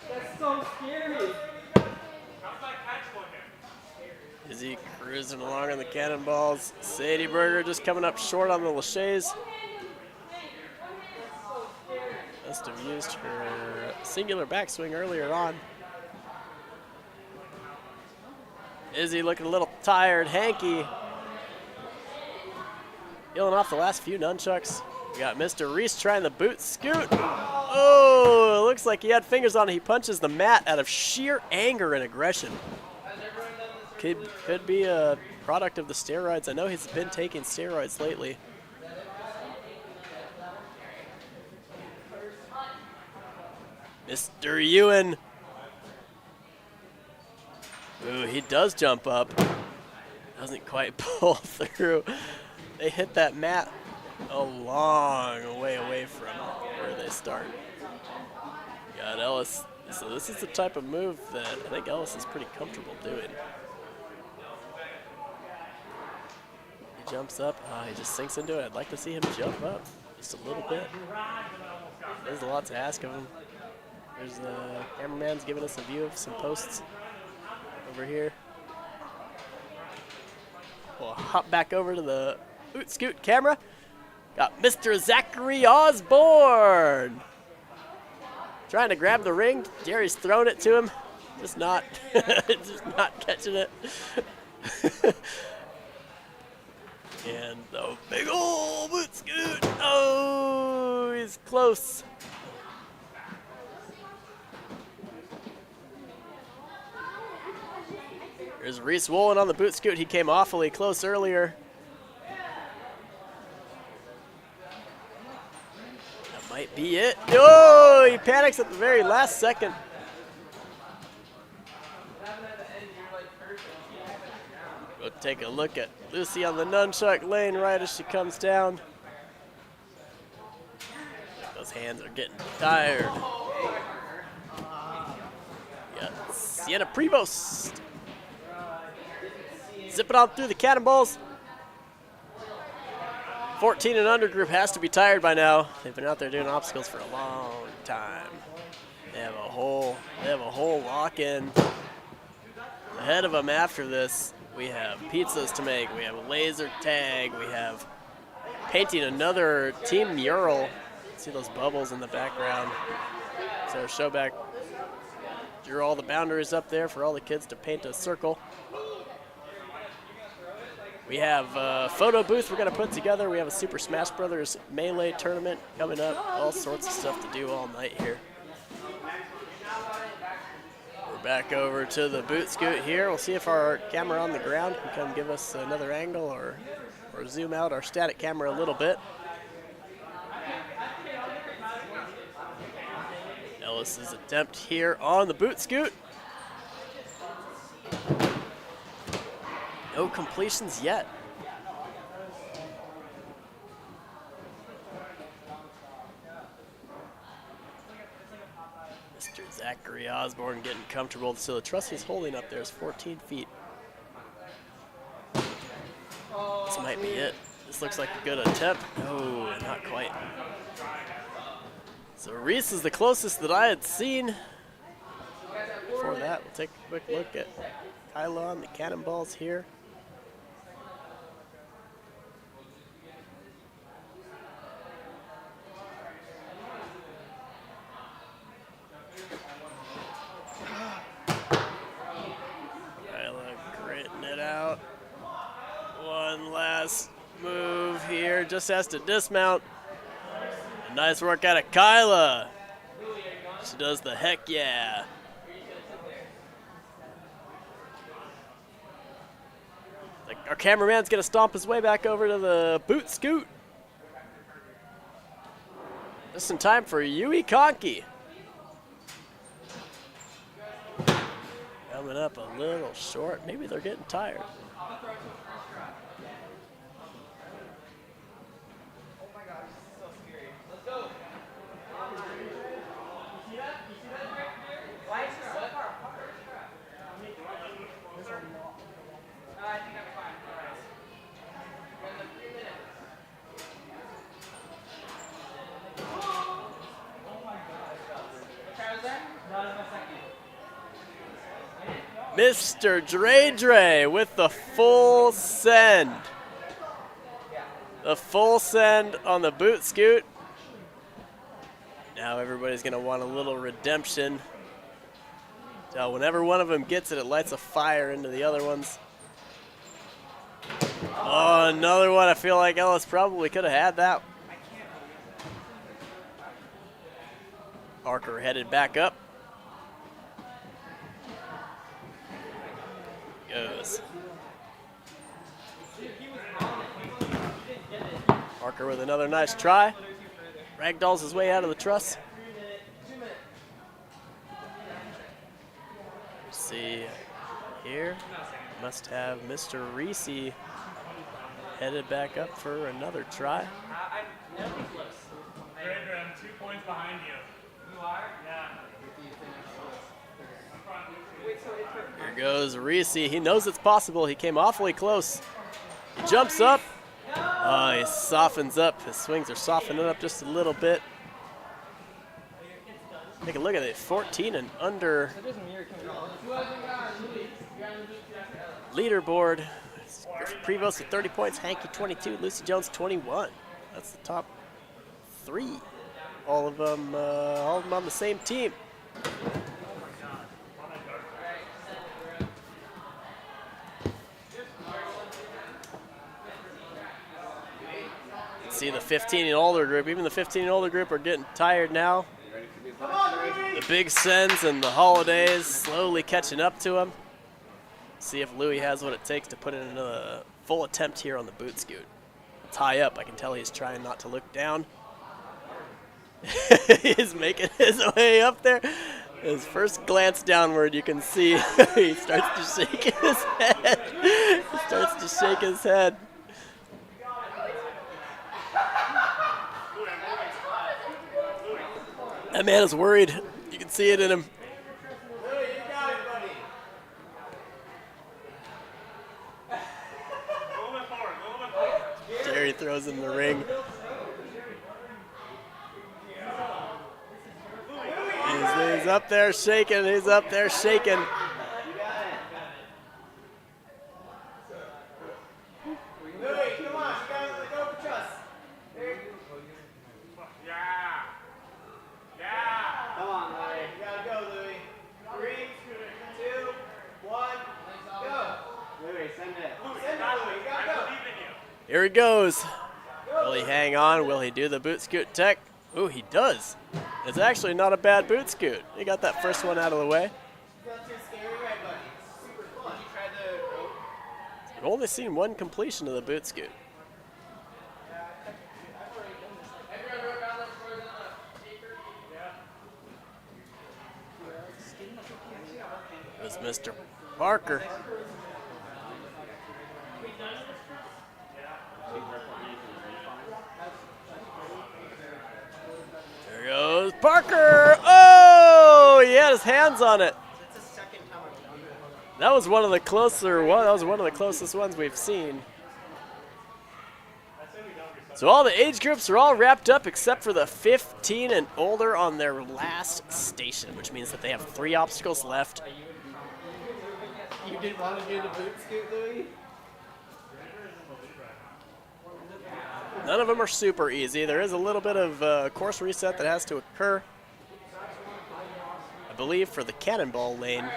That's so scary. Izzy cruising along on the cannonballs. Sadie Berger just coming up short on the laches. Must have used her singular backswing earlier on. Izzy looking a little tired. Hanky peeling off the last few nunchucks. We got Mr. Reese trying the boot scoot. Oh, it looks like he had fingers on it. He punches the mat out of sheer anger and aggression. Could be a product of the steroids. I know he's been taking steroids lately. Mr. Ewan. Ooh, he does jump up. Doesn't quite pull through. They hit that mat a long way away from where they start. Got Ellis So this is the type of move that I think Ellis is pretty comfortable doing. He jumps up. He just sinks into it. I'd like to see him jump up just a little bit. There's a lot to ask of him. There's the cameraman's giving us a view of some posts over here. We'll hop back over to the Boot Scoot camera. Got Mr. Zachary Osborne trying to grab the ring. Jerry's throwing it to him. Just not catching it. And the big ol' Boot Scoot. Oh, he's close. There's Reese Wolin on the Boot Scoot. He came awfully close earlier. That might be it. Oh, he panics at the very last second. We'll take a look at Lucy on the nunchuck lane right as she comes down. Those hands are getting tired. Got Sienna Prevost. Zipping on through the cannonballs. 14 and under group has to be tired by now. They've been out there doing obstacles for a long time. They have a whole lock-in ahead of them after this. We have pizzas to make. We have a laser tag. We have painting another team mural. See those bubbles in the background. So Showback drew all the boundaries up there for all the kids to paint a circle. We have a photo booth we're going to put together. We have a Super Smash Brothers Melee tournament coming up. All sorts of stuff to do all night here. We're back over to the Boot Scoot here. We'll see if our camera on the ground can come give us another angle or zoom out our static camera a little bit. Ellis's attempt here on the Boot Scoot. No completions yet. Mr. Zachary Osborne getting comfortable. So the truss he's holding up there is 14 feet. This might be it. This looks like a good attempt. No, not quite. So Reese is the closest that I had seen. Before that, we'll take a quick look at Kyla on the cannonballs here. Move here, just has to dismount. A nice work out of Kyla. She does the heck yeah. Our cameraman's gonna stomp his way back over to the Boot Scoot. Just in time for Yui Conky. Coming up a little short. Maybe they're getting tired. Mr. Dre with the full send. The full send on the Boot Scoot. Now everybody's going to want a little redemption. So whenever one of them gets it, it lights a fire into the other ones. Oh, another one. I feel like Ellis probably could have had that. Parker headed back up. Goes. Parker with another nice try. Ragdolls his way out of the truss. See here. Must have Mr. Reese headed back up for another try. I'm 2 points behind you. You are? Yeah. Here goes Reese. He knows it's possible. He came awfully close. He jumps up. Oh, he softens up. His swings are softening up just a little bit. Take a look at it. 14 and under leaderboard. Prevost with 30 points. Hanky 22. Lucy Jones 21. That's the top 3. All of them on the same team. See the 15 and older group. Even the 15 and older group are getting tired now. The big sends and the holidays slowly catching up to them. See if Louis has what it takes to put in another full attempt here on the boot scoot. It's high up. I can tell he's trying not to look down. He's making his way up there. His first glance downward, you can see he starts to shake his head. He starts to shake his head. That man is worried. You can see it in him. Jerry throws in the ring. He's up there shaking. He's up there shaking. Louis, come on, you gotta go for trust. Yeah. Come on, Louis. You gotta go, Louis. 3, 2, 1, go. Louis, send it. Send it, Louis. You gotta go. Here he goes. Will he hang on? Will he do the boot scoot tech? Ooh, he does. It's actually not a bad boot scoot. He got that first one out of the way. Not too scary, right, buddy? It's super fun. Did you try the rope? I've only seen one completion of the boot scoot. It was Mr. Parker. There goes Parker. Oh, he had his hands on it. That was one of the closer one. That was one of the closest ones we've seen. So all the age groups are all wrapped up except for the 15 and older on their last station, which means that they have 3 obstacles left. You didn't want to do the boot scoot, Louis? None of them are super easy. There is a little bit of course reset that has to occur, I believe, for the cannonball lane.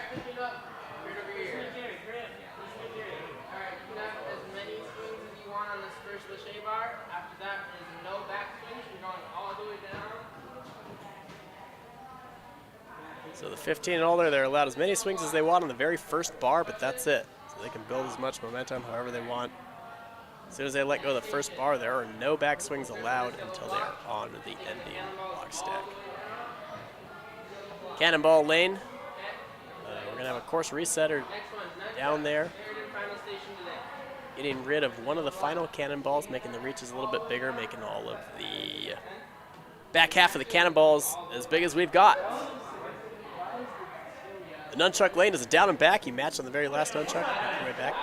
So the 15 and older, they're allowed as many swings as they want on the very first bar, but that's it. So they can build as much momentum however they want. As soon as they let go of the first bar, there are no backswings allowed until they are on the ending block stack. Cannonball lane. We're going to have a course resetter down there, getting rid of one of the final cannonballs, making the reaches a little bit bigger, making all of the back half of the cannonballs as big as we've got. The nunchuck lane is a down and back. You match on the very last nunchuck, make your way back.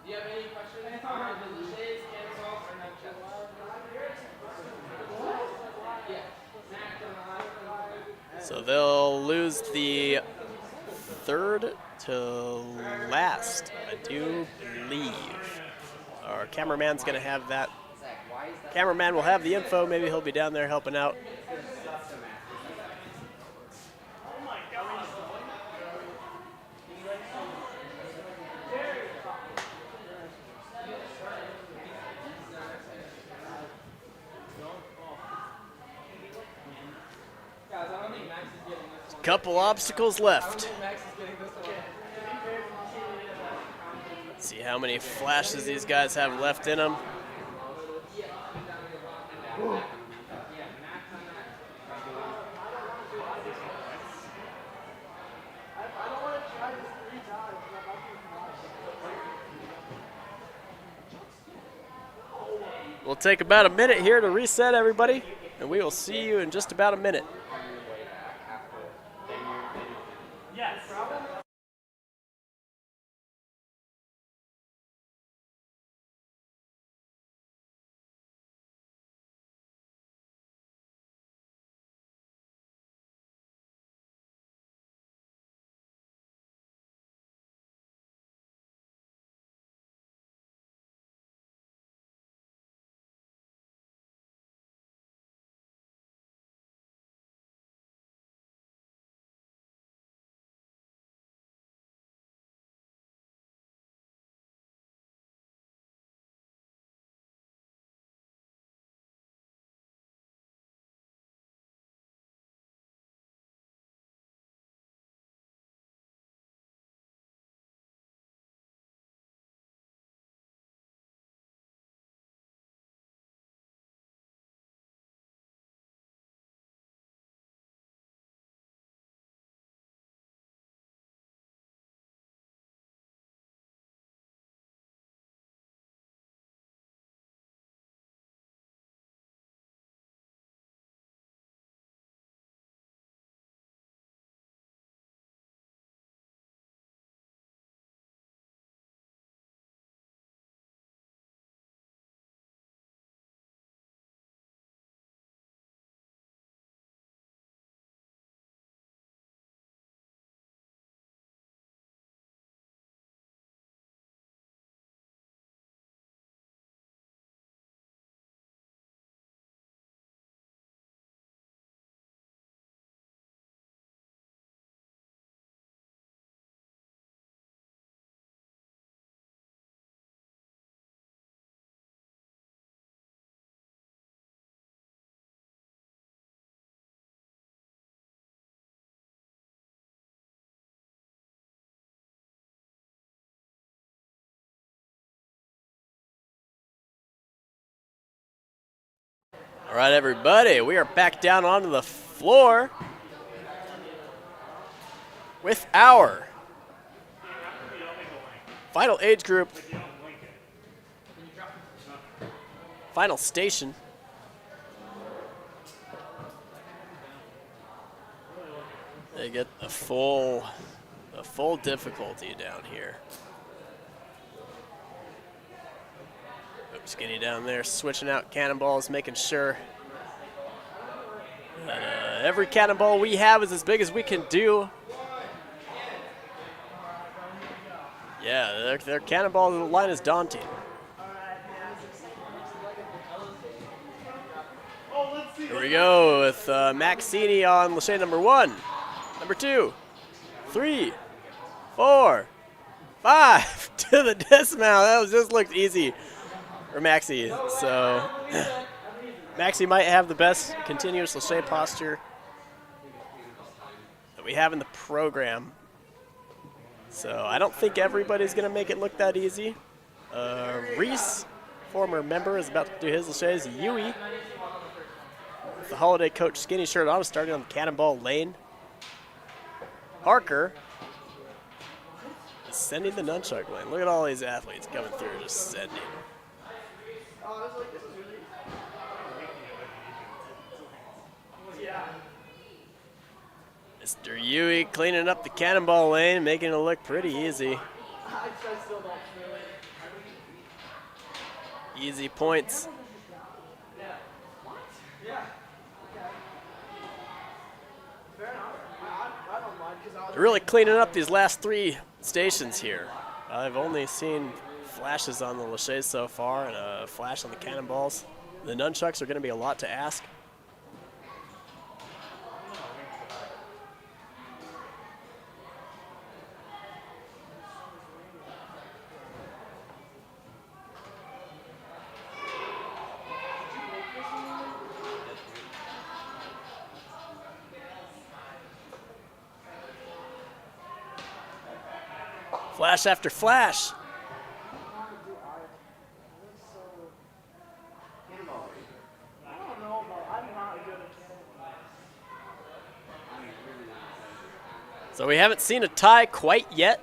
Do you have any questions on the cliches, cannonballs, or nunchucks? So they'll lose the third to last, I do believe. Our cameraman's going to have that. Cameraman will have the info. Maybe he'll be down there helping out. Couple obstacles left. See how many flashes these guys have left in them. We'll take about a minute here to reset everybody, and we will see you in just about a minute. All right, everybody, we are back down onto the floor with our final age group, final station. They get the full difficulty down here. Skinny down there, switching out cannonballs, making sure that every cannonball we have is as big as we can do. Yeah, their cannonball line is daunting. Here we go with Maxini on Lachey number 1, number 2, 3, 4, 5 to the dismount. That just looked easy for Maxi. So Maxi might have the best continuous Lachey posture that we have in the program. So I don't think everybody's going to make it look that easy. Reese, former member, is about to do his Lachey's. Yui, with the Holiday Coach skinny shirt on, starting on the cannonball lane. Parker is sending the nunchuck lane. Look at all these athletes coming through, just sending. Mr. Yui cleaning up the cannonball lane, making it look pretty easy. Easy points. They're really cleaning up these last 3 stations here. I've only seen flashes on the Lachey so far and a flash on the cannonballs. The nunchucks are going to be a lot to ask. Flash after flash. So we haven't seen a tie quite yet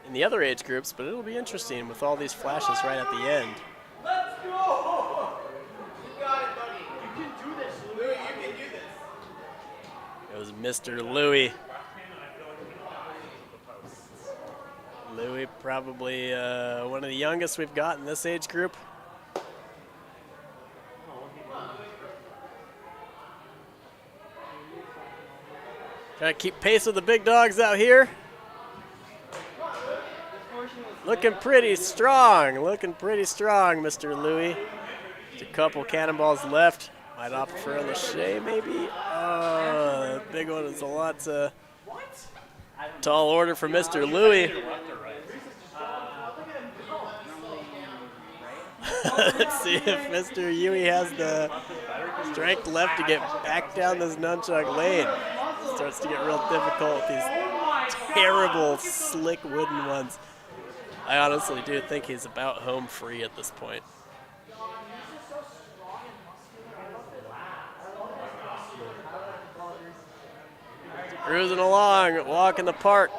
in the other age groups, but it'll be interesting with all these flashes right at the end. Let's go! You got it, buddy. You can do this, Louis. You can do this. It was Mr. Louis. Louis, probably one of the youngest we've got in this age group. Trying to keep pace with the big dogs out here. Looking pretty strong, Mr. Louis. Just a couple cannonballs left. Might opt for a Lachey, maybe. Oh, the big one is a lot to tall order for Mr. Louis. Let's see if Mr. Yui has the strength left to get back down this nunchuck lane. Starts to get real difficult with these terrible, slick wooden ones. I honestly do think he's about home free at this point. Cruising along, walk in the park.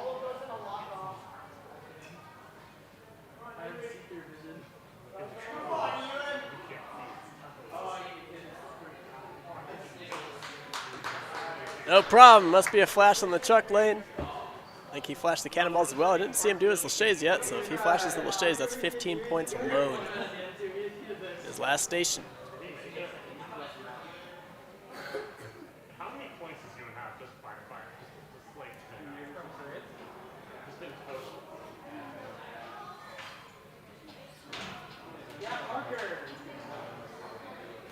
No problem, must be a flash on the chuck lane. I think he flashed the cannonballs as well. I didn't see him do his Lachey's yet, so if he flashes the Lachey's, that's 15 points alone. His last station. How many points does you have just by fire? Just like just in total.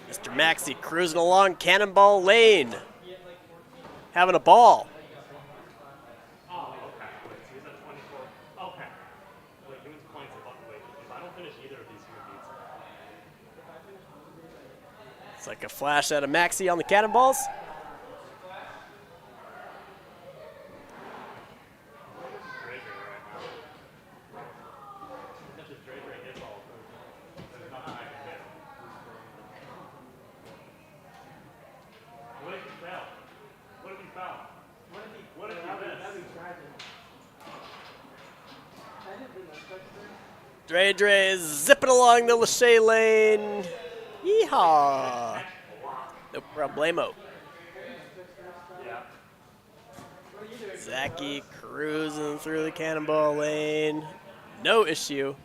Mr. Maxey cruising along Cannonball Lane. Having a ball. Oh, okay. Wait, so he's at 24. Okay. Wait, who wins points above? Wait, if I don't finish either of these, who beats me? It's like a flash out of Maxey on the cannonballs. Dre zipping along the Lachey lane. Yeehaw. No problemo. Zachy cruising through the cannonball lane. No issue.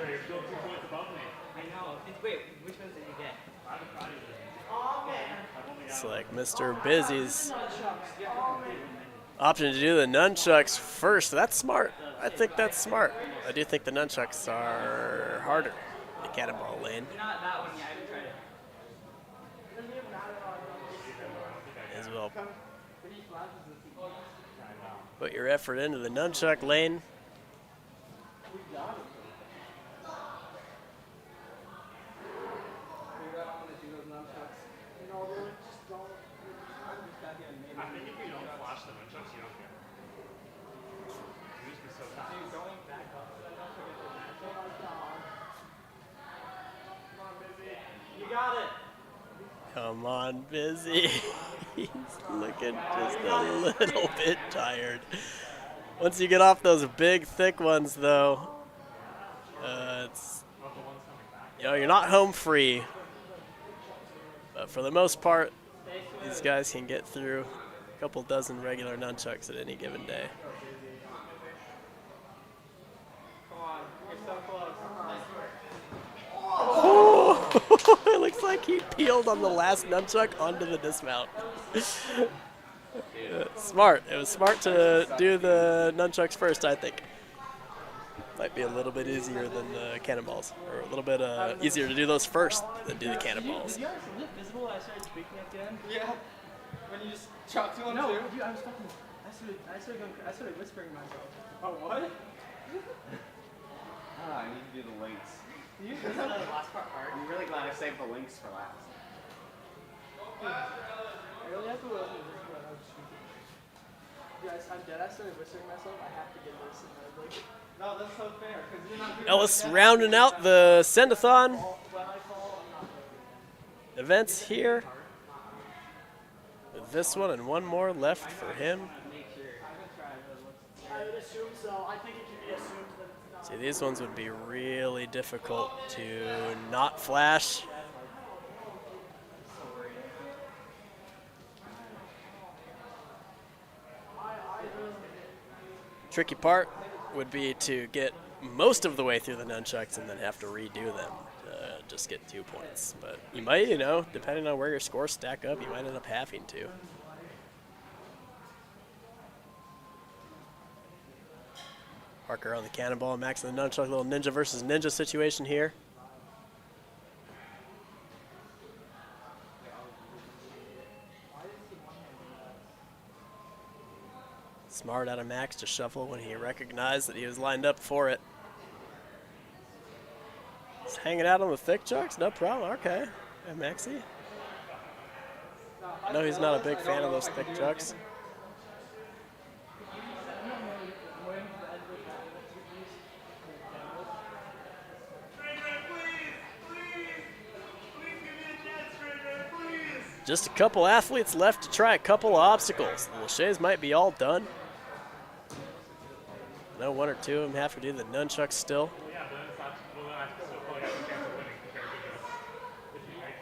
You're still 2 points above me. I know. Wait, which ones did you get? I haven't tried it. It's like Mr. Busy's option to do the nunchucks first. That's smart. I think that's smart. I do think the nunchucks are harder in the cannonball lane. Not that one yet. I haven't tried it. As well. Put your effort into the nunchuck lane. I think if you don't flash the nunchucks, you don't get it. It used to be so fast. You got it. Come on, Busy. He's looking just a little bit tired. Once you get off those big, thick ones, though, it's, you're not home free. But for the most part, these guys can get through a couple dozen regular nunchucks at any given day. Come on. You're so close. Oh, it looks like he peeled on the last nunchuck onto the dismount. Yeah, smart. It was smart to do the nunchucks first, I think. Might be a little bit easier than the cannonballs, or a little bit easier to do those first than do the cannonballs. Did you guys look visible that I started speaking at the end? Yeah. When you just chucked one No, too. dude, I was fucking. I started whispering to myself. Oh, what? I need to do the links. You guys have the last part hard. I'm really glad I saved the links for last. I really have to listen to this when I was speaking. Guys, I'm dead. I started whispering to myself. I have to get this. And I was like, No, that's so fair, because you're not doing Ellis rounding out the Send-A-Thon when I fall, I'm not going. events here. With this one and one more left for him. I would assume so. I think it can be assumed that it's not. See, these ones would be really difficult to not flash. Tricky part would be to get most of the way through the nunchucks and then have to redo them to just get 2 points. But you might, depending on where your scores stack up, you might end up having to. Parker on the cannonball, Max on the nunchuck, little ninja versus ninja situation here. Smart out of Max to shuffle when he recognized that he was lined up for it. He's hanging out on the thick chucks, no problem, okay. Yeah, Maxie. I know he's not a big fan of those thick chucks. Just a couple athletes left to try a couple of obstacles. The Lachey's might be all done. I know one or two of them have to do the nunchucks still. Yeah, but then it's not, well, then I still probably have a chance of winning compared to if you make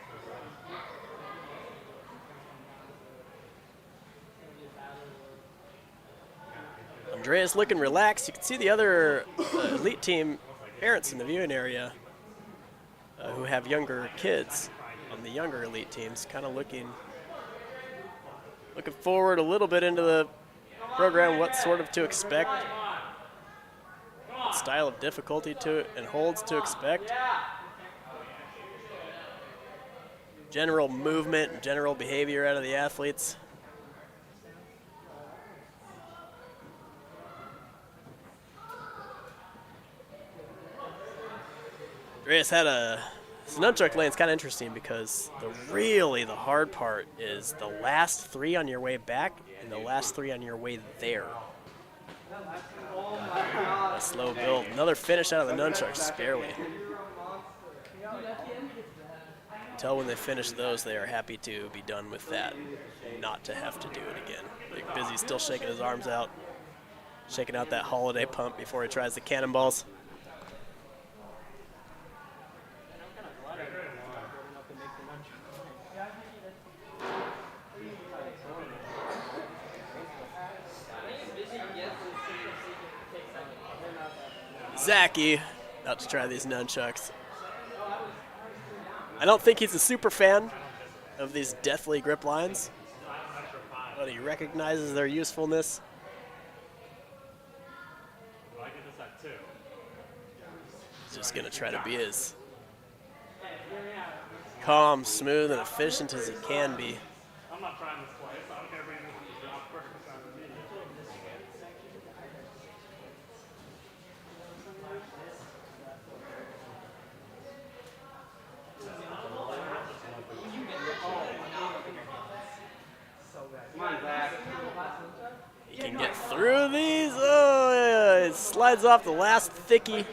this. Andreas looking relaxed. You can see the other elite team parents in the viewing area who have younger kids on the younger elite teams, kind of looking forward a little bit into the program, what sort of to expect, what style of difficulty to and holds to expect, general movement and general behavior out of the athletes. Andreas had this nunchuck lane's kind of interesting because the hard part is the last 3 on your way back and the last 3 on your way there. A slow build. Another finish out of the nunchucks, just barely. tell when they finish those, they are happy to be done with that, and not to have to do it again. Big Busy's still shaking his arms out, shaking out that holiday pump before he tries the cannonballs. Zachy, about to try these nunchucks. I don't think he's a super fan of these deathly grip lines, but he recognizes their usefulness. He's just gonna try to be as calm, smooth, and efficient as he can be. I'm not trying this twice. I don't care if we move the drop first. Come on, Zach. He can get through these. Oh, yeah. It slides off the last thicky.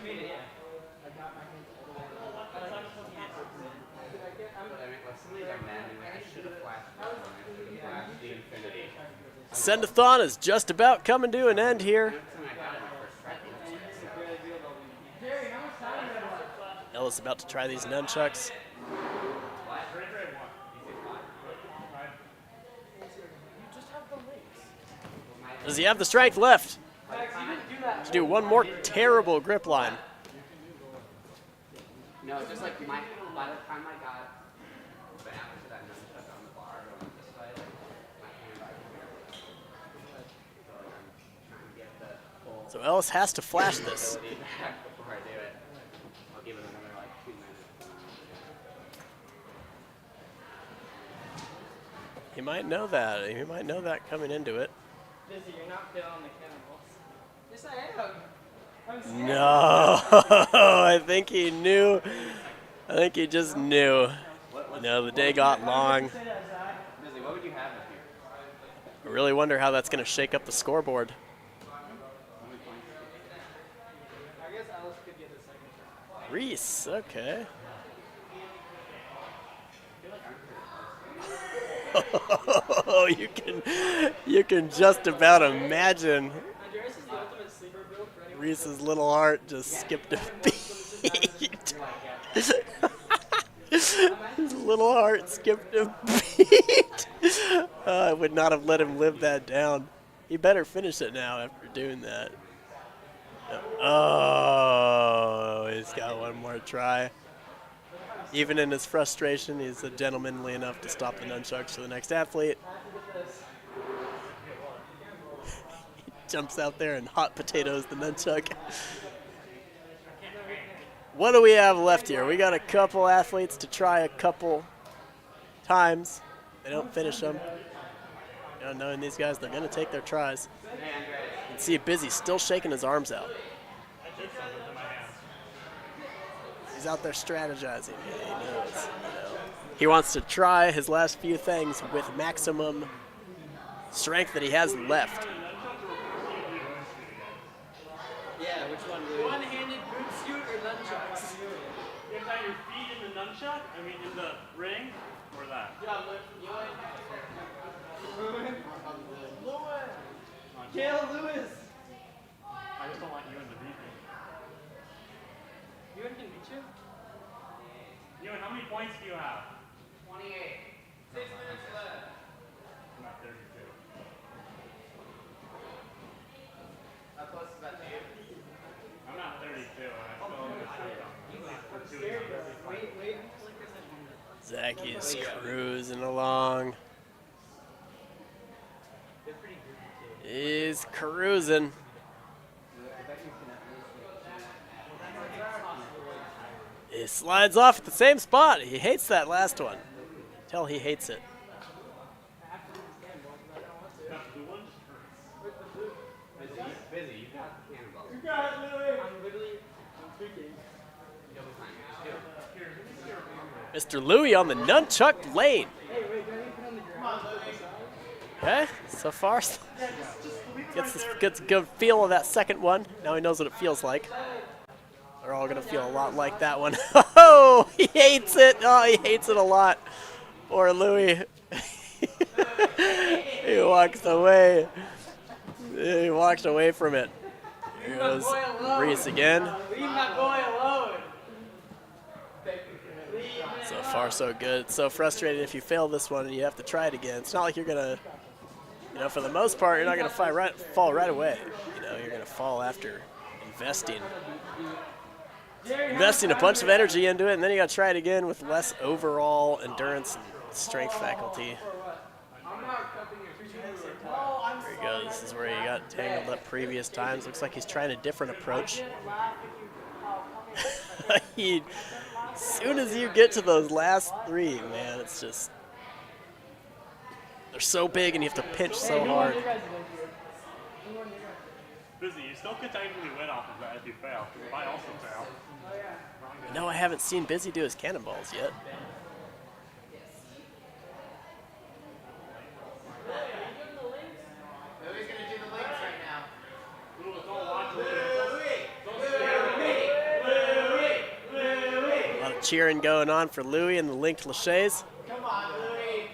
Send-A-Thon is just about coming to an end here. Ellis about to try these nunchucks. Does he have the strength left to do one more terrible grip line? No, just like by the time I got back to that nunchuck on the bar going this way, like my hand back here. So like I'm trying to get the full So Ellis has to flash this. ability back before I do it. I'll give it another like 2 minutes. He might know that. He might know that coming into it. Busy, you're not feeling the cannibals. Yes, I am. I'm scared. No, I think he knew. I think he just knew. You know, the day got long. Say that, Zach. Busy, what would you have if you? I really wonder how that's going to shake up the scoreboard. I guess Alice could get a second try. Reese, okay. Oh, you can just about imagine Andreas is the ultimate sleeper build for anyone. Reese's little heart just skipped a beat. His little heart skipped a beat. I would not have let him live that down. He better finish it now after doing that. Oh, he's got one more try. Even in his frustration, he's gentlemanly enough to stop the nunchucks for the next athlete. He jumps out there and hot potatoes the nunchuck. What do we have left here? We got a couple athletes to try a couple times. They don't finish them. You know, knowing these guys, they're going to take their tries. You can see Busy still shaking his arms out. He's out there strategizing. Yeah, he knows. You know. He wants to try his last few things with maximum strength that he has left. Yeah, which one? One-handed boot scoot or nunchucks? You have your feet in the nunchuck? I mean, in the ring? Or that? Gail Lewis. I just don't want you in the beat. Ewan can beat you? Ewan, how many points do you have? 28. 6 minutes left. I'm at 32. How close is that to you? I'm not 32, and I still have a shoot on. Wait. Zachy's cruising along. He's cruising. He slides off at the same spot. He hates that last one. Tell he hates it. Busy, you got the cannonball. You got it, Louie. I'm tweaking. Mr. Louie on the nunchuck lane. Hey, wait, do I need to put on the ground? Okay, so far gets a good feel of that second one. Now he knows what it feels like. They're all gonna feel a lot like that one. Oh, he hates it. Oh, he hates it a lot. Poor Louis. He walks away. He walks away from it. Here goes Reese again. Leave my boy alone. So far, so good. It's so frustrating if you fail this one and you have to try it again. It's not like you're gonna, for the most part, you're not gonna fall right away. You're gonna fall after investing a bunch of energy into it, and then you gotta try it again with less overall endurance and strength faculty. There he goes. This is where he got tangled up previous times. Looks like he's trying a different approach. As soon as you get to those last three, man, it's just, they're so big and you have to pinch so hard. Busy, you still could technically win off of that if you fail. If I also fail. No, I haven't seen Busy do his cannonballs yet. Louis gonna do the links right now. Louis, don't watch it. A lot of cheering going on for Louis and the linked Lachey's. Come on, Louis.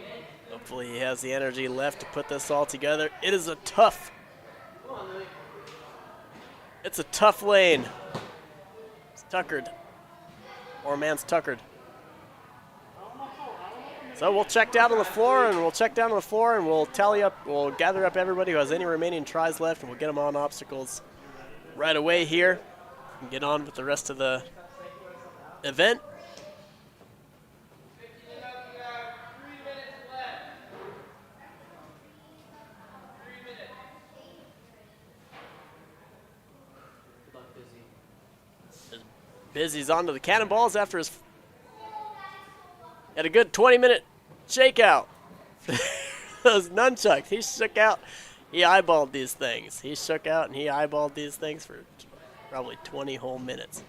Hopefully he has the energy left to put this all together. It is a tough. It's a tough lane. It's tuckered. Or man's tuckered. So we'll check down on the floor, and we'll tally up. We'll gather up everybody who has any remaining tries left, and we'll get them on obstacles right away here, and get on with the rest of the event. Busy's onto the cannonballs after his had a good 20-minute shakeout. Those nunchucks, he shook out. He eyeballed these things. He shook out and he eyeballed these things for probably 20 whole minutes.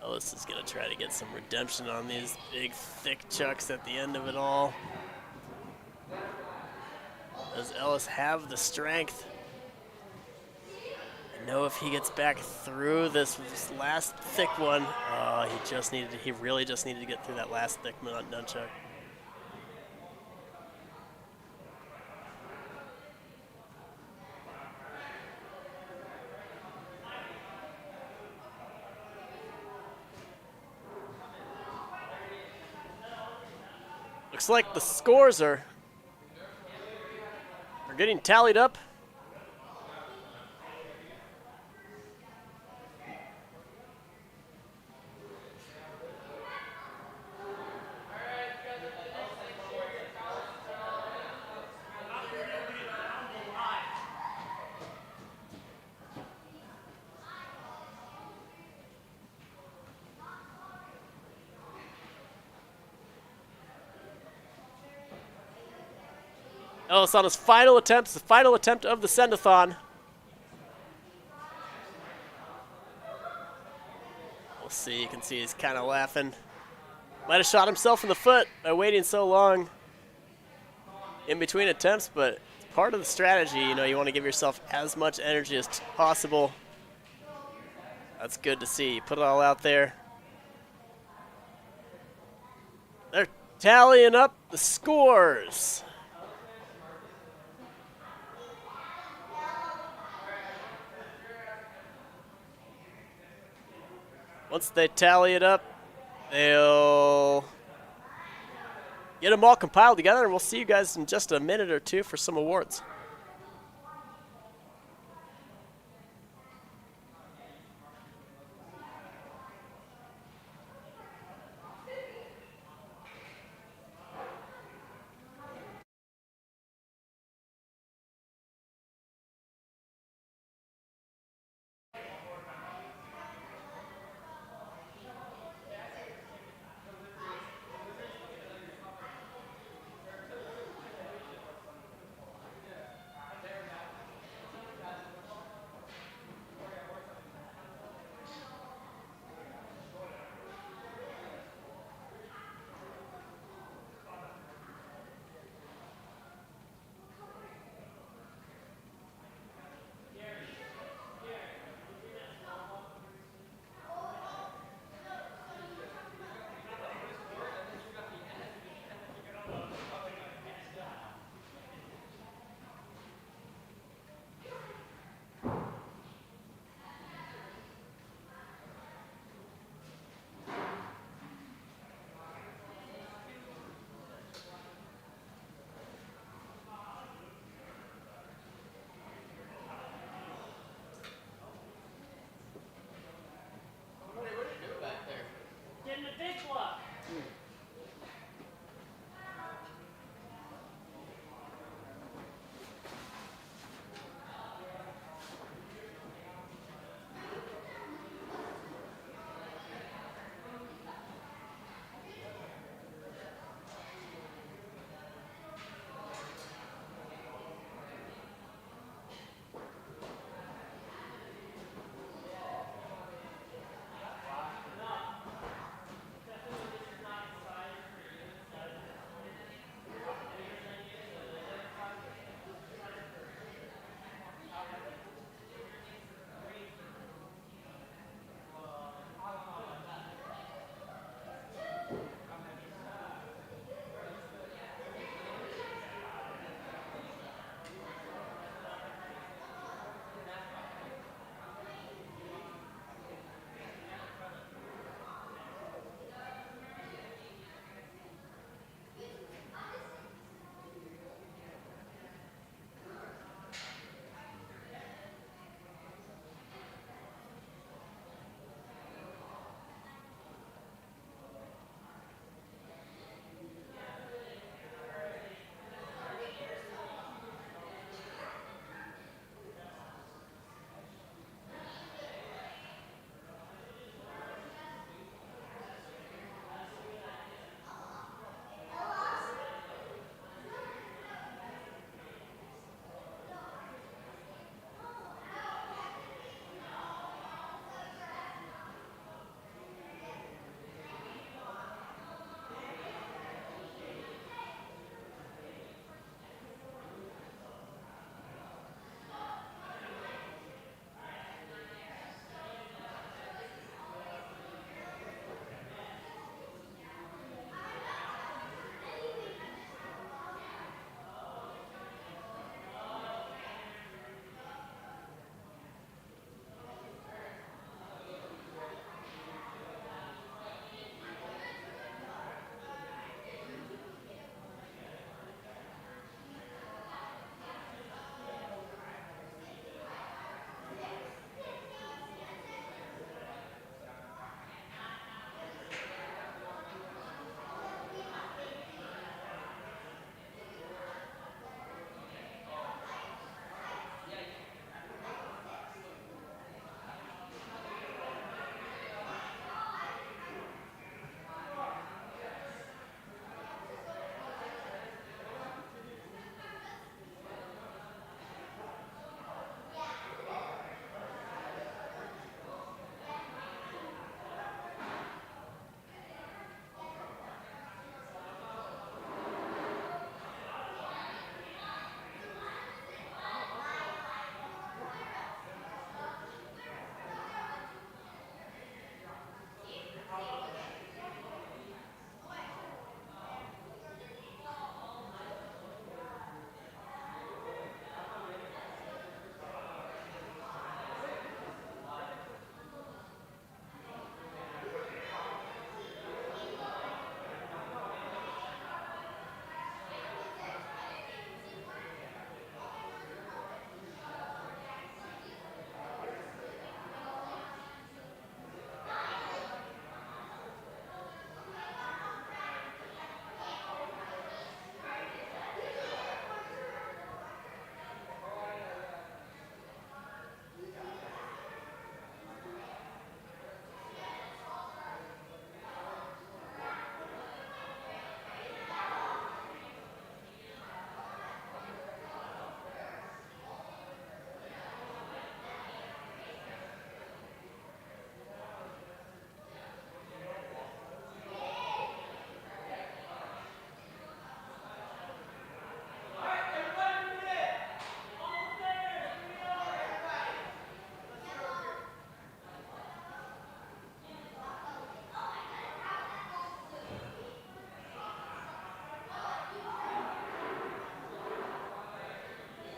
Ellis is going to try to get some redemption on these big, thick chucks at the end of it all. Does Ellis have the strength? I know if he gets back through this last thick one, he really just needed to get through that last thick nunchuck. Looks like the scores are getting tallied up. Ellis on his final attempt, the final attempt of the Send-A-Thon. We'll see, you can see he's kind of laughing. Might have shot himself in the foot by waiting so long in between attempts, but it's part of the strategy. You want to give yourself as much energy as possible. That's good to see. You put it all out there. They're tallying up the scores. Once they tally it up, they'll get them all compiled together, and we'll see you guys in just a minute or two for some awards.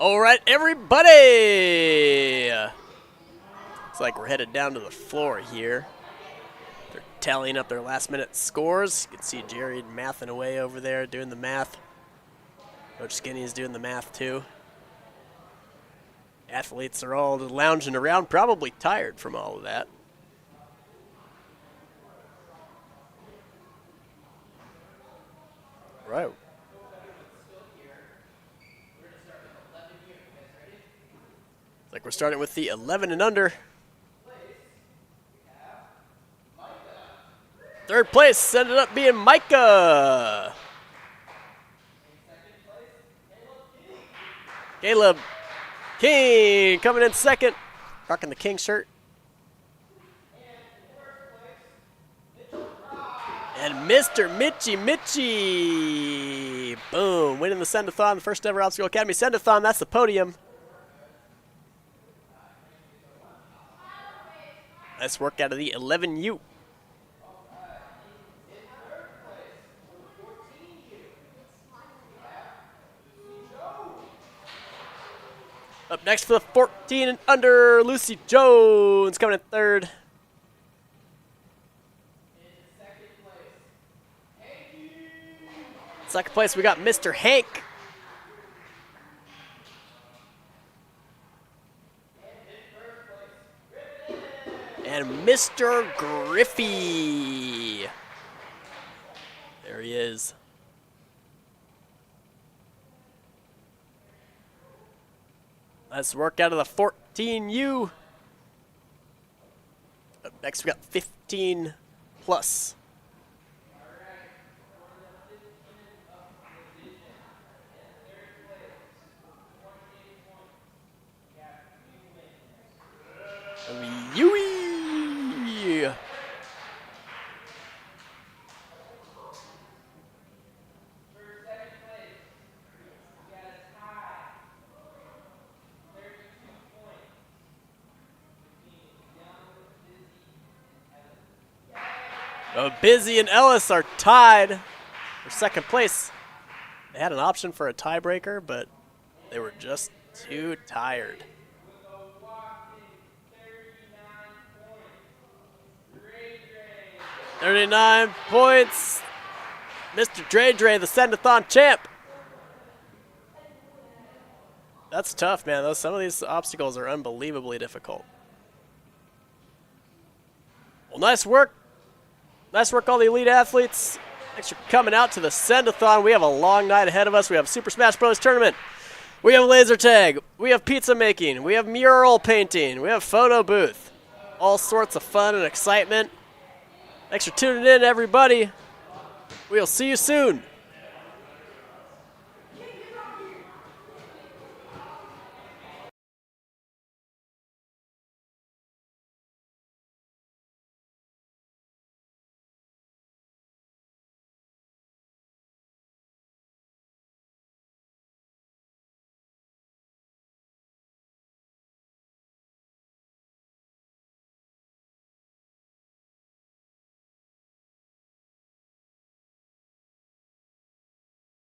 All right, everybody. Looks like we're headed down to the floor here. They're tallying up their last-minute scores. You can see Jerry mathing away over there, doing the math. Coach Skinny is doing the math, too. Athletes are all lounging around, probably tired from all of that. Right. It's like we're starting with the 11 and under. Third place ended up being Micah. Caleb King coming in second, rocking the King shirt. And Mr. Mitchy, boom, winning the Send-A-Thon, the first ever Obstacle Academy Send-A-Thon. That's the podium. Nice work out of the 11U. Up next for the 14 and under, Lucy Jones coming in third. Second place, we got Mr. Hank. And Mr. Griffey. There he is. Let's work out of the 14U. Up next, we got 15 plus. Yui! Busy and Ellis are tied for second place. They had an option for a tiebreaker, but they were just too tired. 39 points. Mr. Dre, the Send-A-Thon champ. That's tough, man. Some of these obstacles are unbelievably difficult. Well, nice work. Nice work, all the elite athletes. Thanks for coming out to the Send-A-Thon. We have a long night ahead of us. We have Super Smash Bros. Tournament. We have laser tag. We have pizza making. We have mural painting. We have photo booth. All sorts of fun and excitement. Thanks for tuning in, everybody. We'll see you soon.